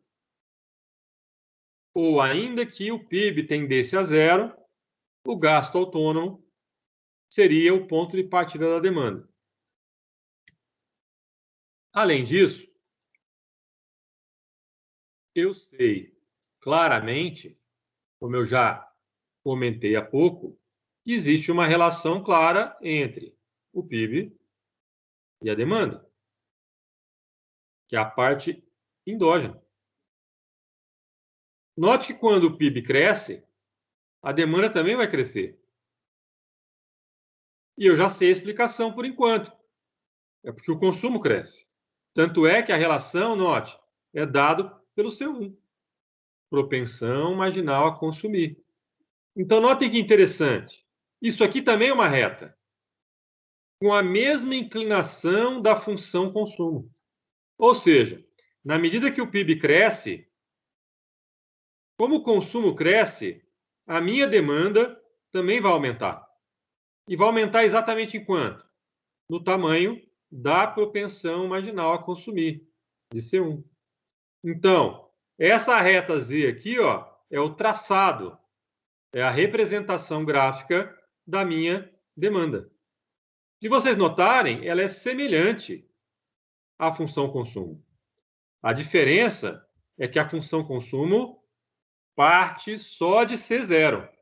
Ou ainda que o PIB tendesse a zero, o gasto autônomo seria o ponto de partida da demanda. Além disso, eu sei claramente, como eu já comentei há pouco, que existe uma relação clara entre o PIB e a demanda, que é a parte endógena. Note que quando o PIB cresce, a demanda também vai crescer. E eu já sei a explicação por enquanto. É porque o consumo cresce. Tanto é que a relação, note, é dado pelo C1. Propensão marginal a consumir. Então, notem que interessante. Isso aqui também é uma reta, com a mesma inclinação da função consumo. Ou seja, na medida que o PIB cresce, como o consumo cresce, a minha demanda também vai aumentar. E vai aumentar exatamente em quanto? No tamanho da propensão marginal a consumir, de C1. Então, essa reta Z aqui, ó, é o traçado, é a representação gráfica da minha demanda. Se vocês notarem, ela é semelhante à função consumo. A diferença é que a função consumo parte só de C0.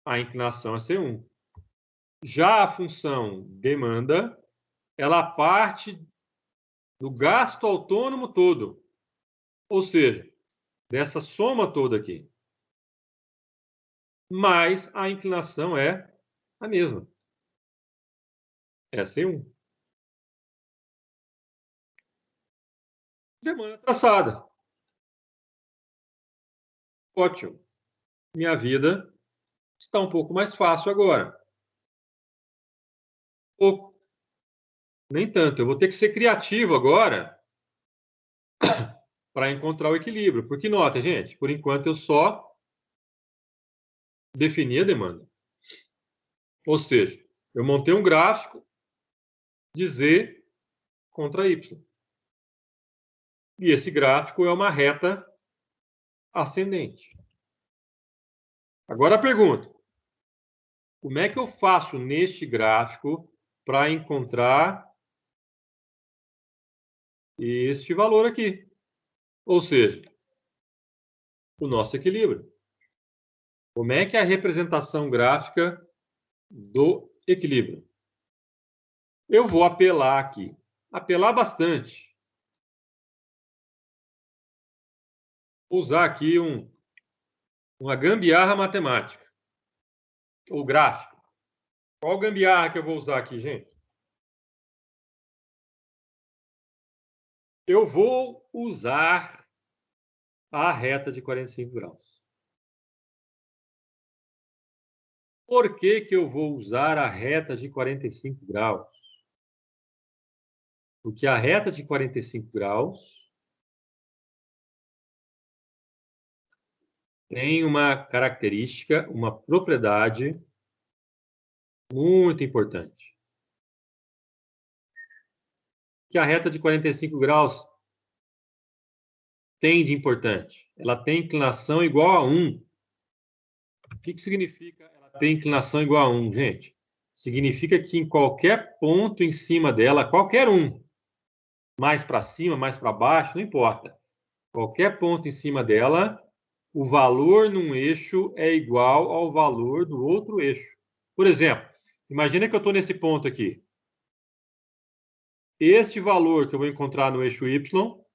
A inclinação é C1. Já a função demanda, ela parte do gasto autônomo todo. Ou seja, dessa soma toda aqui. Mas a inclinação é a mesma. É C1. Demanda traçada. Ótimo. Minha vida está um pouco mais fácil agora. Pouco. Nem tanto. Eu vou ter que ser criativo agora para encontrar o equilíbrio. Porque nota, gente, por enquanto eu só defini a demanda. Ou seja, eu montei um gráfico de Z contra Y. E esse gráfico é uma reta ascendente. Agora a pergunta: como é que eu faço neste gráfico para encontrar este valor aqui? Ou seja, o nosso equilíbrio. Como é que é a representação gráfica do equilíbrio? Eu vou apelar aqui. Apelar bastante. Vou usar aqui uma gambiarra matemática. Ou gráfico. Qual gambiarra que eu vou usar aqui, gente? Eu vou usar a reta de 45 graus. Por que que eu vou usar a reta de 45 graus? Porque a reta de 45 graus tem uma característica, uma propriedade muito importante. Que a reta de 45 graus tem de importante? Ela tem inclinação igual a 1. O que significa ela tem inclinação igual a 1, gente? Significa que em qualquer ponto em cima dela, qualquer um, mais para cima, mais para baixo, não importa. Qualquer ponto em cima dela, o valor num eixo é igual ao valor do outro eixo. Por exemplo, imagina que eu estou nesse ponto aqui. Este valor que eu vou encontrar no eixo Y,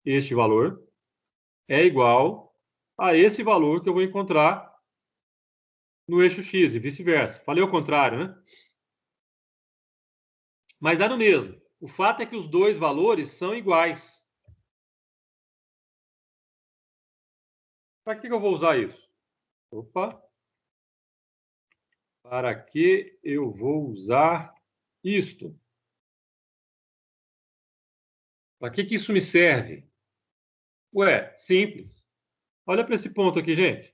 este valor, é igual a esse valor que eu vou encontrar no eixo X e vice-versa. Falei ao contrário, né? Mas dá no mesmo. O fato é que os dois valores são iguais. Para que eu vou usar isso? Opa! Para que eu vou usar isto? Para que isso me serve? Ué, simples. Olha para esse ponto aqui, gente.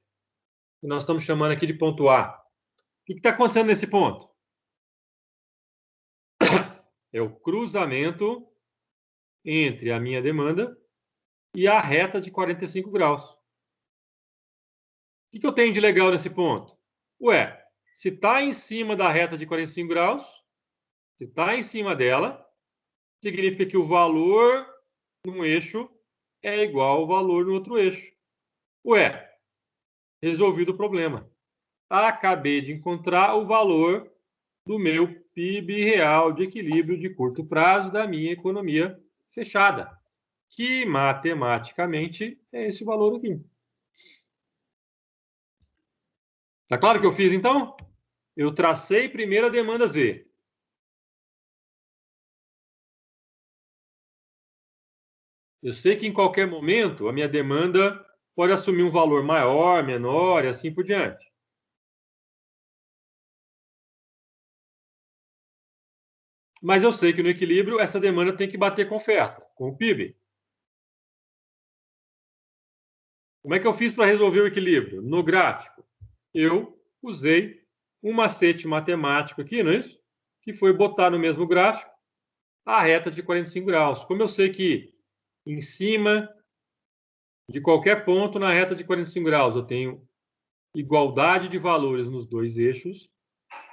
Que nós estamos chamando aqui de ponto A. O que está acontecendo nesse ponto? É o cruzamento entre a minha demanda e a reta de 45 graus. O que eu tenho de legal nesse ponto? Ué, se está em cima da reta de 45 graus, se está em cima dela, significa que o valor num eixo é igual ao valor no outro eixo. Ué, resolvido o problema. Acabei de encontrar o valor do meu PIB real de equilíbrio de curto prazo da minha economia fechada, que matematicamente é esse valor aqui. Está claro o que eu fiz, então? Eu tracei primeiro a demanda Z. Eu sei que em qualquer momento a minha demanda pode assumir um valor maior, menor e assim por diante. Mas eu sei que no equilíbrio essa demanda tem que bater com oferta, com o PIB. Como é que eu fiz para resolver o equilíbrio? No gráfico, eu usei um macete matemático aqui, não é isso? Que foi botar no mesmo gráfico a reta de 45 graus. Como eu sei que em cima de qualquer ponto na reta de 45 graus eu tenho igualdade de valores nos dois eixos,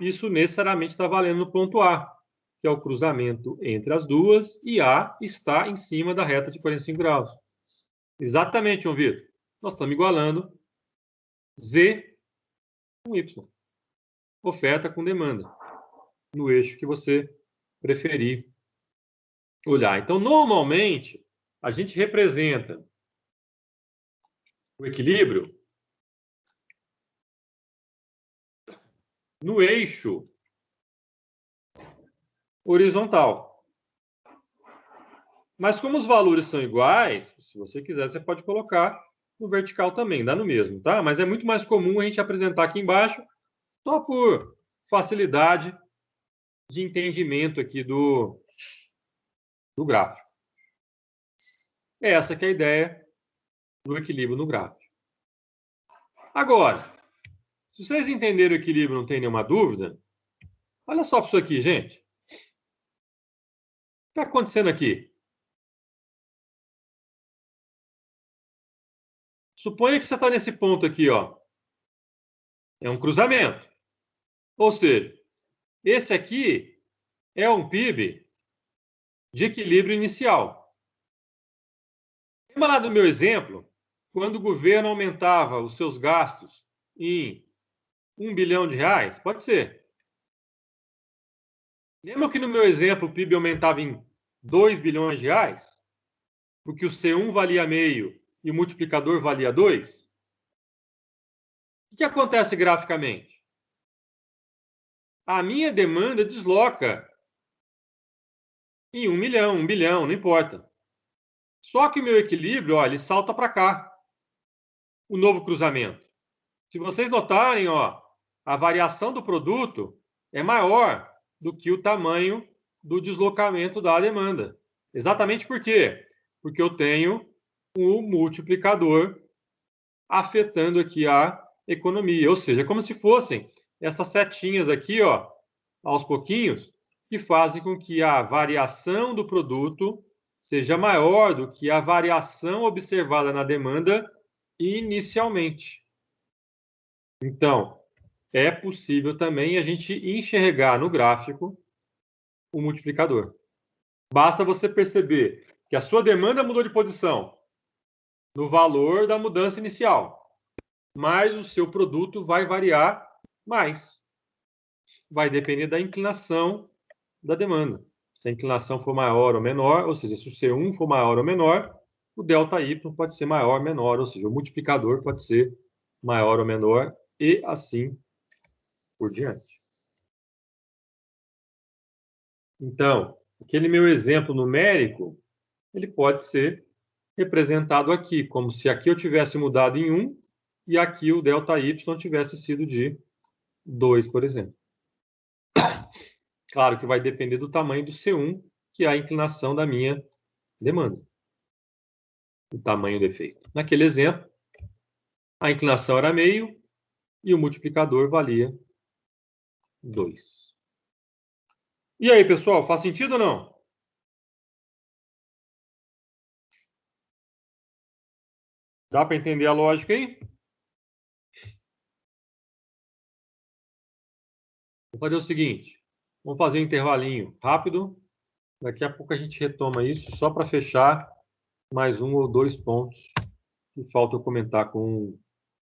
isso necessariamente está valendo no ponto A, que é o cruzamento entre as duas, e A está em cima da reta de 45 graus. Exatamente, João Vitor. Nós estamos igualando Z com Y. Oferta com demanda. No eixo que você preferir olhar. Então, normalmente, a gente representa o equilíbrio no eixo horizontal. Mas como os valores são iguais, se você quiser, você pode colocar no vertical também, dá no mesmo, tá? Mas é muito mais comum a gente apresentar aqui embaixo, só por facilidade de entendimento aqui do gráfico. Essa que é a ideia do equilíbrio no gráfico. Agora, se vocês entenderam o equilíbrio, não tem nenhuma dúvida, olha só para isso aqui, gente. O que está acontecendo aqui? Suponha que você está nesse ponto aqui, ó. É um cruzamento. Ou seja, esse aqui é um PIB de equilíbrio inicial. Lembra lá do meu exemplo? Quando o governo aumentava os seus gastos em R$ 1 bilhão? Pode ser. Lembra que no meu exemplo o PIB aumentava em R$ 2 bilhões? Porque o C1 valia meio e o multiplicador valia 2? O que acontece graficamente? A minha demanda desloca em 1 milhão, 1 bilhão, não importa. Só que o meu equilíbrio, ó, ele salta para cá. O novo cruzamento. Se vocês notarem, ó, a variação do produto é maior do que o tamanho do deslocamento da demanda. Exatamente por quê? Porque eu tenho o multiplicador afetando aqui a economia. Ou seja, como se fossem essas setinhas aqui, ó, aos pouquinhos, que fazem com que a variação do produto seja maior do que a variação observada na demanda inicialmente. Então, é possível também a gente enxergar no gráfico o multiplicador. Basta você perceber que a sua demanda mudou de posição no valor da mudança inicial, mas o seu produto vai variar mais. Vai depender da inclinação da demanda. Se a inclinação for maior ou menor, ou seja, se o C1 for maior ou menor, o ΔY pode ser maior ou menor, ou seja, o multiplicador pode ser maior ou menor, e assim por diante. Então, aquele meu exemplo numérico, ele pode ser representado aqui, como se aqui eu tivesse mudado em 1 e aqui o ΔY tivesse sido de 2, por exemplo. Claro que vai depender do tamanho do C1, que é a inclinação da minha demanda. O tamanho do efeito. Naquele exemplo, a inclinação era meio e o multiplicador valia 2. E aí, pessoal, faz sentido ou não? Dá para entender a lógica aí? Vou fazer o seguinte. Vamos fazer um intervalinho rápido. Daqui a pouco a gente retoma isso, só para fechar mais um ou dois pontos que falta eu comentar com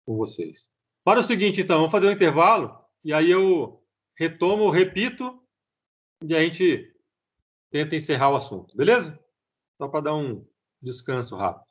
vocês. Para o seguinte, então, vamos fazer um intervalo, e aí eu retomo, repito, e a gente tenta encerrar o assunto, beleza? Só para dar um descanso rápido.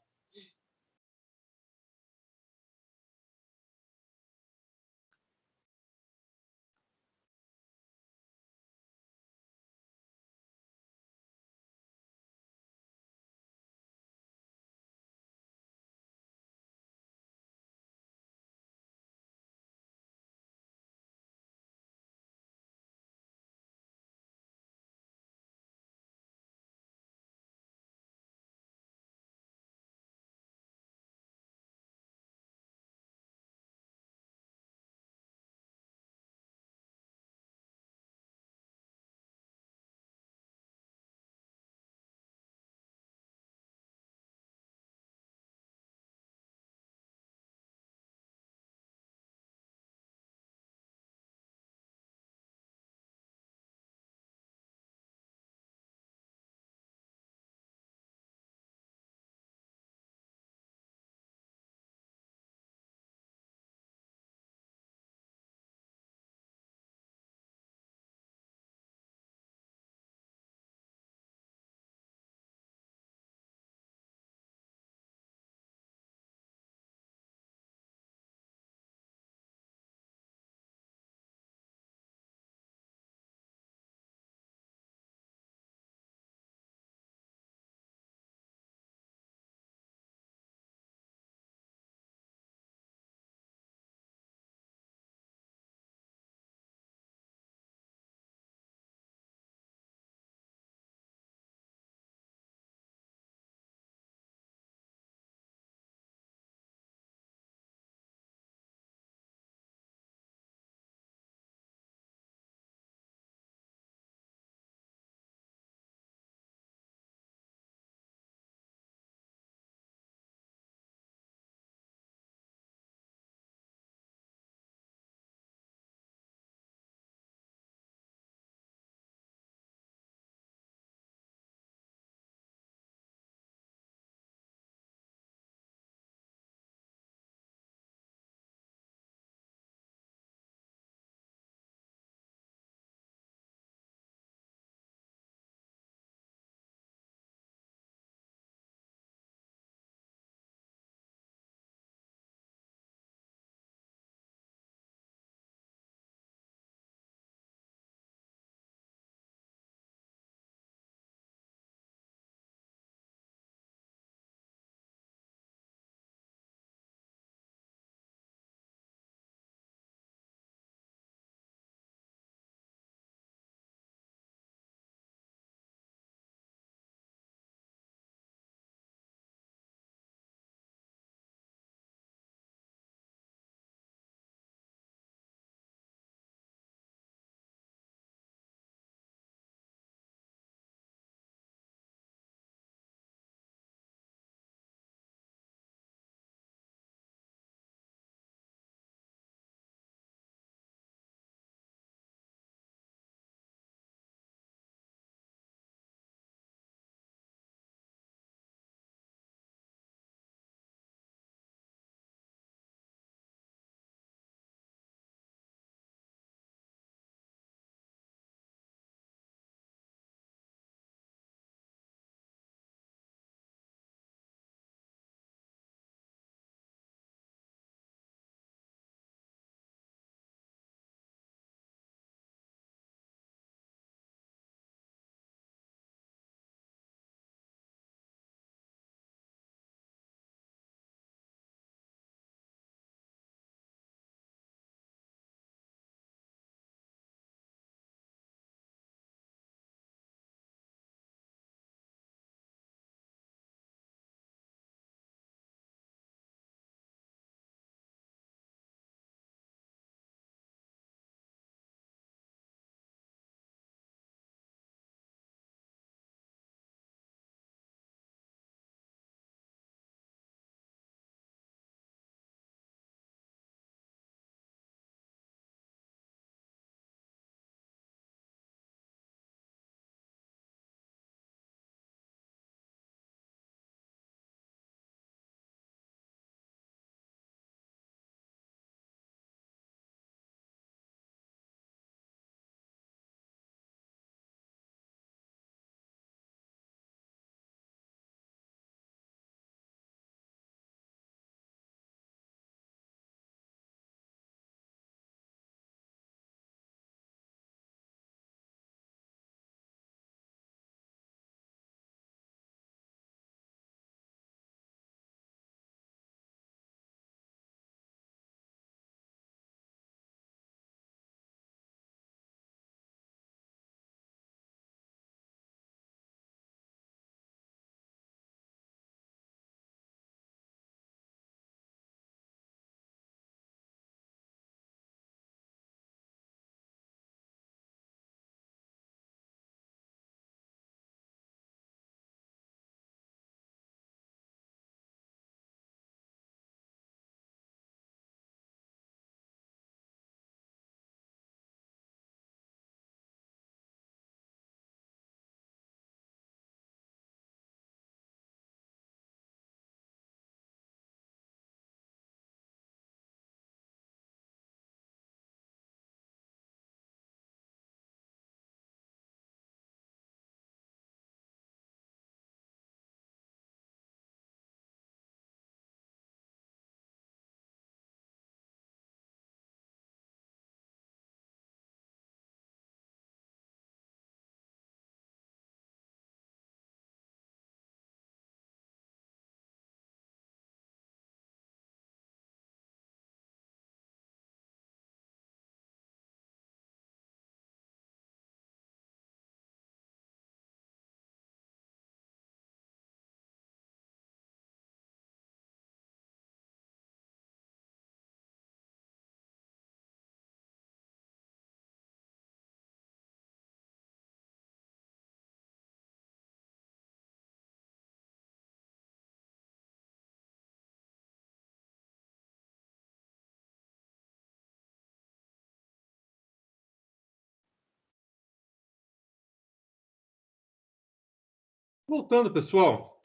Voltando, pessoal.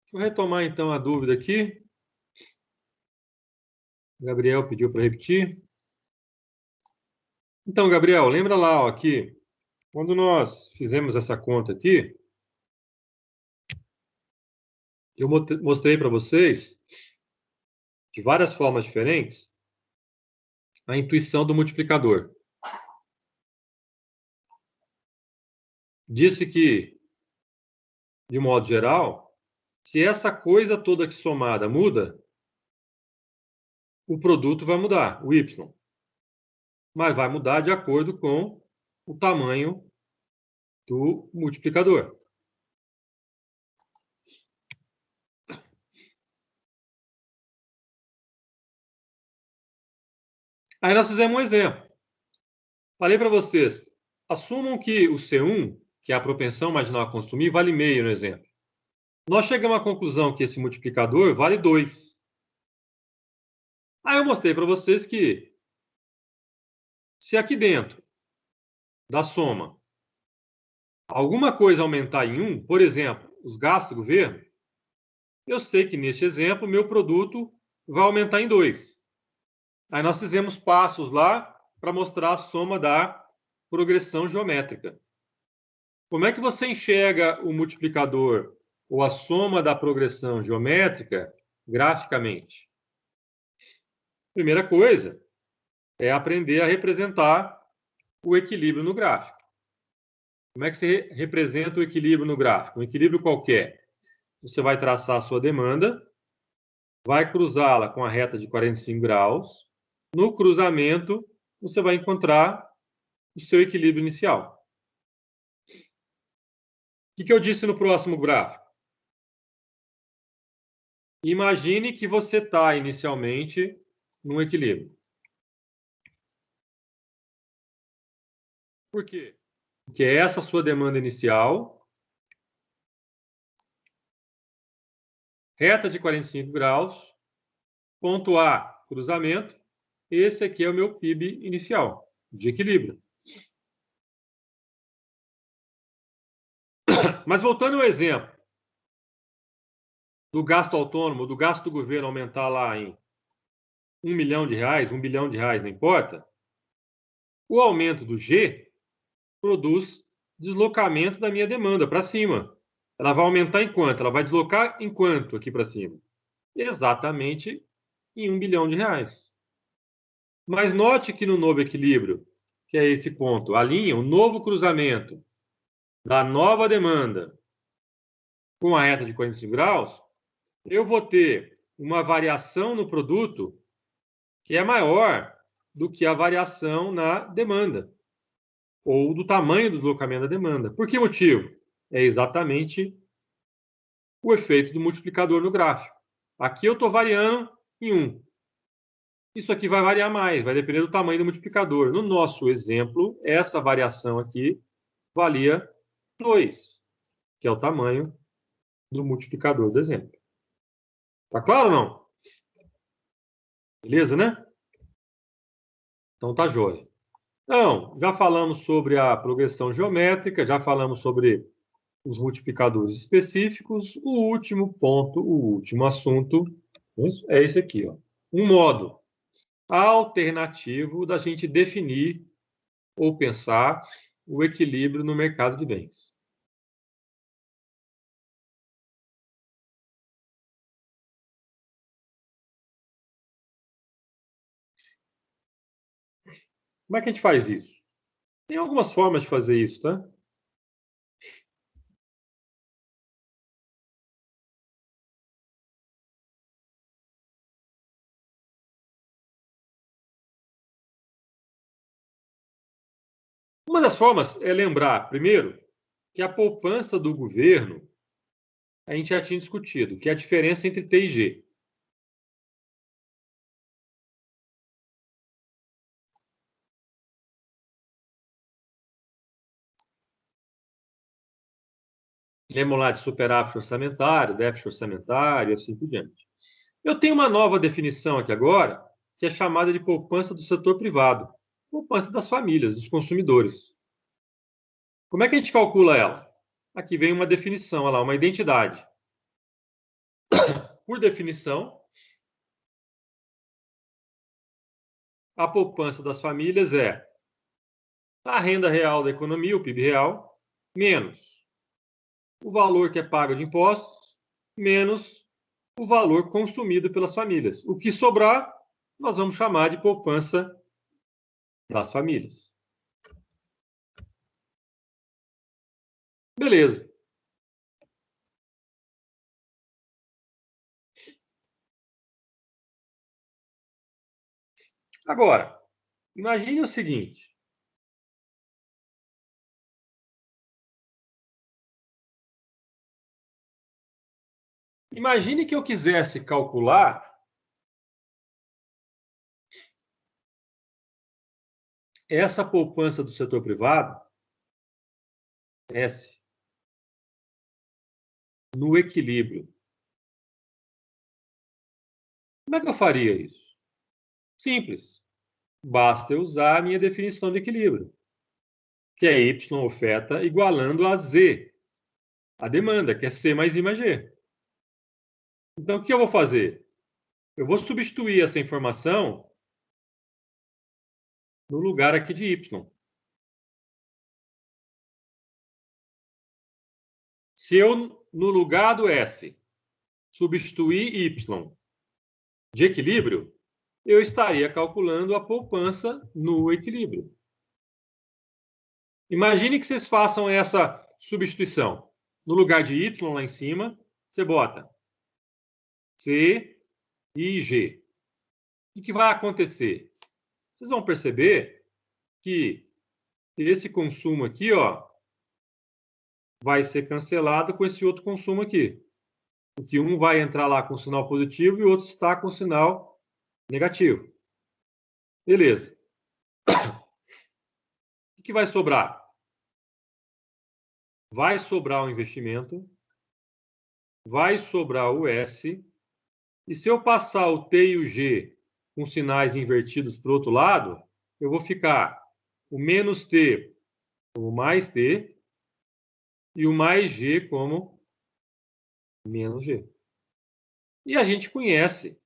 Deixa eu retomar, então, a dúvida aqui. O Gabriel pediu para repetir. Então, Gabriel, lembra lá, ó, aqui, quando nós fizemos essa conta aqui, eu mostrei para vocês, de várias formas diferentes, a intuição do multiplicador. Disse que, de modo geral, se essa coisa toda aqui somada muda, o produto vai mudar, o y. Mas vai mudar de acordo com o tamanho do multiplicador. Aí nós fizemos um exemplo. Falei para vocês, assumam que o C1, que é a propensão marginal a consumir, vale meio no exemplo. Nós chegamos à conclusão que esse multiplicador vale 2. Aí eu mostrei para vocês que se aqui dentro da soma alguma coisa aumentar em 1, por exemplo, os gastos do governo, eu sei que neste exemplo meu produto vai aumentar em 2. Aí nós fizemos passos lá para mostrar a soma da progressão geométrica. Como é que você enxerga o multiplicador ou a soma da progressão geométrica graficamente? Primeira coisa é aprender a representar o equilíbrio no gráfico. Como é que você representa o equilíbrio no gráfico? Um equilíbrio qualquer. Você vai traçar a sua demanda, vai cruzá-la com a reta de 45 graus. No cruzamento, você vai encontrar o seu equilíbrio inicial. O que eu disse no próximo gráfico? Imagine que você está inicialmente num equilíbrio. Por quê? Porque essa é a sua demanda inicial, reta de 45 graus, ponto A, cruzamento. Esse aqui é o meu PIB inicial, de equilíbrio. Mas voltando ao exemplo do gasto autônomo, do gasto do governo aumentar lá em R$1 milhão, R$1 bilhão, não importa, o aumento do G produz deslocamento da minha demanda para cima. Ela vai aumentar em quanto? Ela vai deslocar em quanto aqui para cima? Exatamente em R$1 bilhão. Mas note que no novo equilíbrio, que é esse ponto, a linha, o novo cruzamento da nova demanda com a reta de 45 graus, eu vou ter uma variação no produto que é maior do que a variação na demanda, ou do tamanho do deslocamento da demanda. Por que motivo? É exatamente o efeito do multiplicador no gráfico. Aqui eu estou variando em 1. Isso aqui vai variar mais, vai depender do tamanho do multiplicador. No nosso exemplo, essa variação aqui valia 2, que é o tamanho do multiplicador do exemplo. Tá claro ou não? Beleza, né? Então tá jóia. Então, já falamos sobre a progressão geométrica, já falamos sobre os multiplicadores específicos. O último ponto, o último assunto é esse aqui, ó. Um modo alternativo da gente definir ou pensar o equilíbrio no mercado de bens. Como é que a gente faz isso? Tem algumas formas de fazer isso, tá? Uma das formas é lembrar, primeiro, que a poupança do governo a gente já tinha discutido, que é a diferença entre T e G. Lembram lá de superávit orçamentário, déficit orçamentário e assim por diante. Eu tenho uma nova definição aqui agora, que é chamada de poupança do setor privado. Poupança das famílias, dos consumidores. Como é que a gente calcula ela? aqui vem uma definição, olha lá, uma identidade. Por definição, a poupança das famílias é a renda real da economia, o PIB real, menos o valor que é pago de impostos, menos o valor consumido pelas famílias. O que sobrar, nós vamos chamar de poupança das famílias. Beleza. Agora, imagine o seguinte. Imagine que eu quisesse calcular essa poupança do setor privado, S, no equilíbrio. Como é que eu faria isso? Simples. Basta eu usar a minha definição de equilíbrio, que é Y oferta igualando a Z, a demanda, que é C mais I mais G. Então, o que eu vou fazer? Eu vou substituir essa informação no lugar aqui de Y. Se eu, no lugar do S, substituir Y de equilíbrio, eu estaria calculando a poupança no equilíbrio. Imagine que vocês façam essa substituição. No lugar de Y lá em cima, você bota C e G. O que vai acontecer? Vocês vão perceber que esse consumo aqui, ó, vai ser cancelado com esse outro consumo aqui. Porque um vai entrar lá com sinal positivo e o outro está com sinal negativo. Beleza. O que vai sobrar? Vai sobrar o investimento, vai sobrar o S, e se eu passar o T e o G com sinais invertidos para o outro lado, eu vou ficar o menos T como mais T e o mais G como menos G. E a gente conhece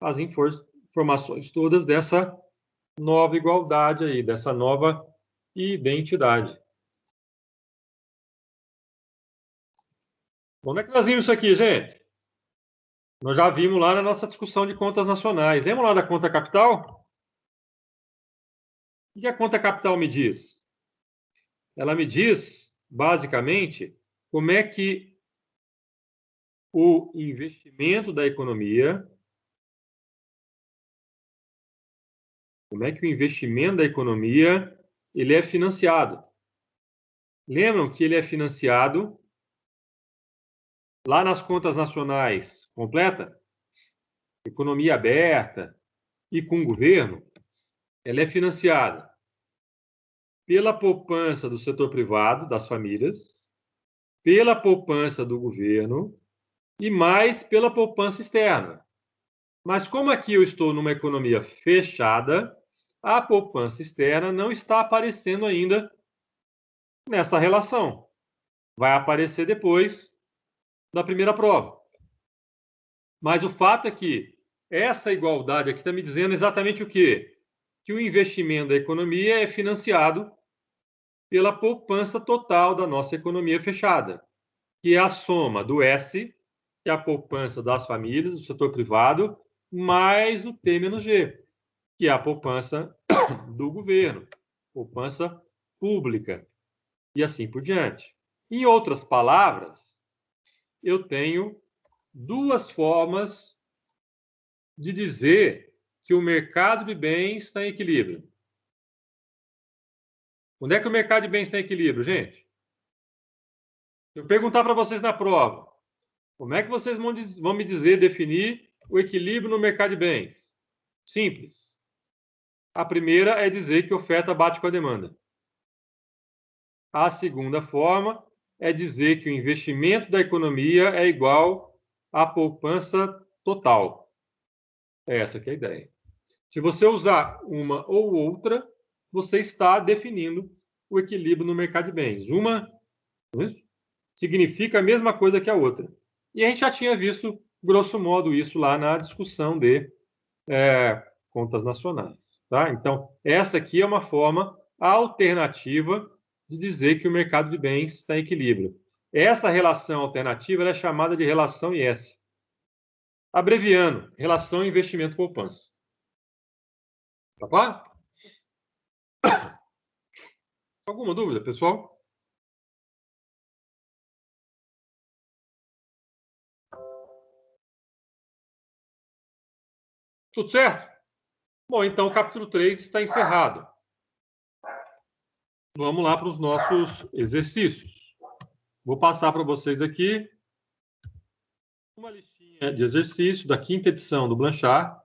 as informações todas dessa nova igualdade aí, dessa nova identidade. Onde é que nós vimos isso aqui, gente? Nós já vimos lá na nossa discussão de contas nacionais. Lembra lá da conta capital? O que a conta capital me diz? Ela me diz, basicamente, como é que o investimento da economia, ele é financiado. Lembram que ele é financiado lá nas contas nacionais completa, economia aberta e com governo, ela é financiada pela poupança do setor privado, das famílias, pela poupança do governo e mais pela poupança externa. Mas como aqui eu estou numa economia fechada, a poupança externa não está aparecendo ainda nessa relação. Vai aparecer depois da primeira prova. Mas o fato é que essa igualdade aqui está me dizendo exatamente o quê? Que o investimento da economia é financiado pela poupança total da nossa economia fechada, que é a soma do S, que é a poupança das famílias, do setor privado, mais o T menos G, que é a poupança do governo, poupança pública, e assim por diante. Em outras palavras, eu tenho duas formas de dizer que o mercado de bens está em equilíbrio. Onde é que o mercado de bens está em equilíbrio, gente? Se eu perguntar para vocês na prova, como é que vocês vão me dizer, definir o equilíbrio no mercado de bens? Simples. A primeira é dizer que a oferta bate com a demanda. A segunda forma é dizer que o investimento da economia é igual à poupança total. Essa que é a ideia. Se você usar uma ou outra, você está definindo o equilíbrio no mercado de bens. Uma, significa a mesma coisa que a outra. E a gente já tinha visto, grosso modo, isso lá na discussão de contas nacionais. Tá? Então, essa aqui é uma forma alternativa de dizer que o mercado de bens está em equilíbrio. Essa relação alternativa é chamada de relação IS. Abreviando, relação investimento-poupança. Tá claro? Alguma dúvida, pessoal? Tudo certo? Bom, então o capítulo 3 está encerrado. Vamos lá para os nossos exercícios. Vou passar para vocês aqui uma listinha de exercícios da 5ª edição do Blanchard.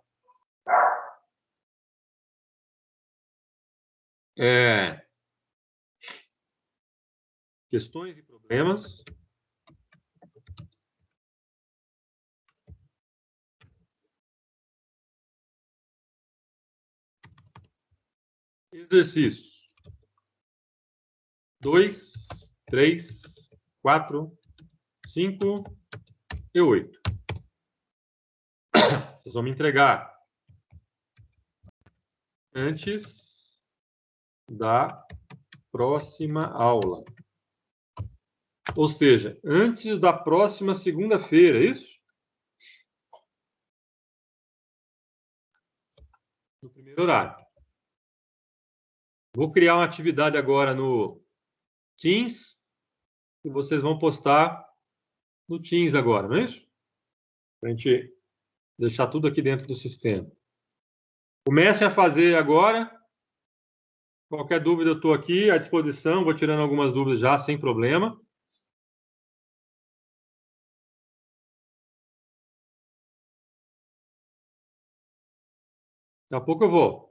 Questões e problemas. Exercícios 2, 3, 4, 5 e 8. Vocês vão me entregar antes da próxima aula. Ou seja, antes da próxima segunda-feira, é isso? No primeiro horário. Vou criar uma atividade agora no Teams e vocês vão postar no Teams agora, não é isso? Para a gente deixar tudo aqui dentro do sistema. Comecem a fazer agora. Qualquer dúvida, eu estou aqui à disposição. Vou tirando algumas dúvidas já, sem problema. Daqui a pouco eu vou.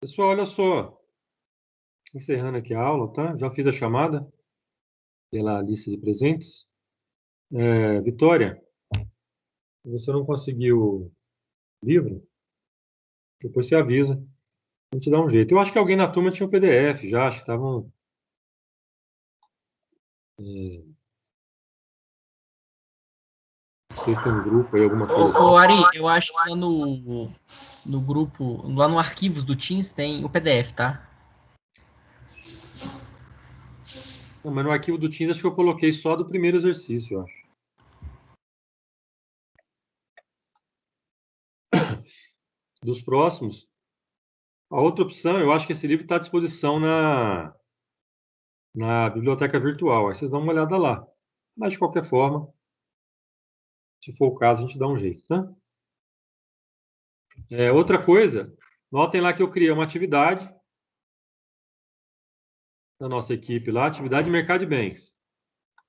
Pessoal, olha só. Encerrando aqui a aula, tá? Já fiz a chamada pela lista de presentes. Vitória, se você não conseguiu o livro, depois você avisa. A gente dá um jeito. Eu acho que alguém na turma tinha o PDF já, acho que estavam. Vocês têm um grupo aí, alguma coisa assim. Ô, Ari, eu acho que lá no grupo, lá no arquivos do Teams tem o PDF, tá? Não, mas no arquivo do Teams acho que eu coloquei só do primeiro exercício, eu acho. Dos próximos, a outra opção, eu acho que esse livro está à disposição na biblioteca virtual. Aí vocês dão uma olhada lá. Mas, de qualquer forma, se for o caso, a gente dá um jeito, tá? Outra coisa, notem lá que eu criei uma atividade da nossa equipe lá, atividade de mercado de bens,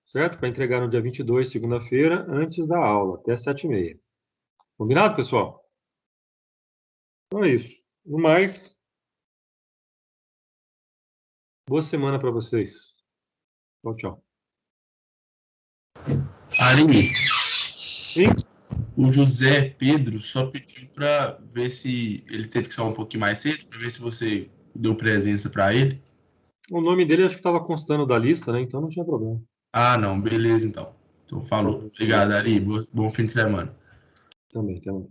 certo? Para entregar no dia 22, segunda-feira, antes da aula, até 7h30. Combinado, pessoal? Então é isso. No mais, boa semana para vocês. Tchau, tchau. Ari, Sim? o José Pedro só pediu para ver se ele teve que sair um pouquinho mais cedo, para ver se você deu presença para ele. O nome dele acho que estava constando da lista, né? Então não tinha problema. Ah, não, beleza então. Então falou. Obrigado, Ari. Bom fim de semana. Também, até mais.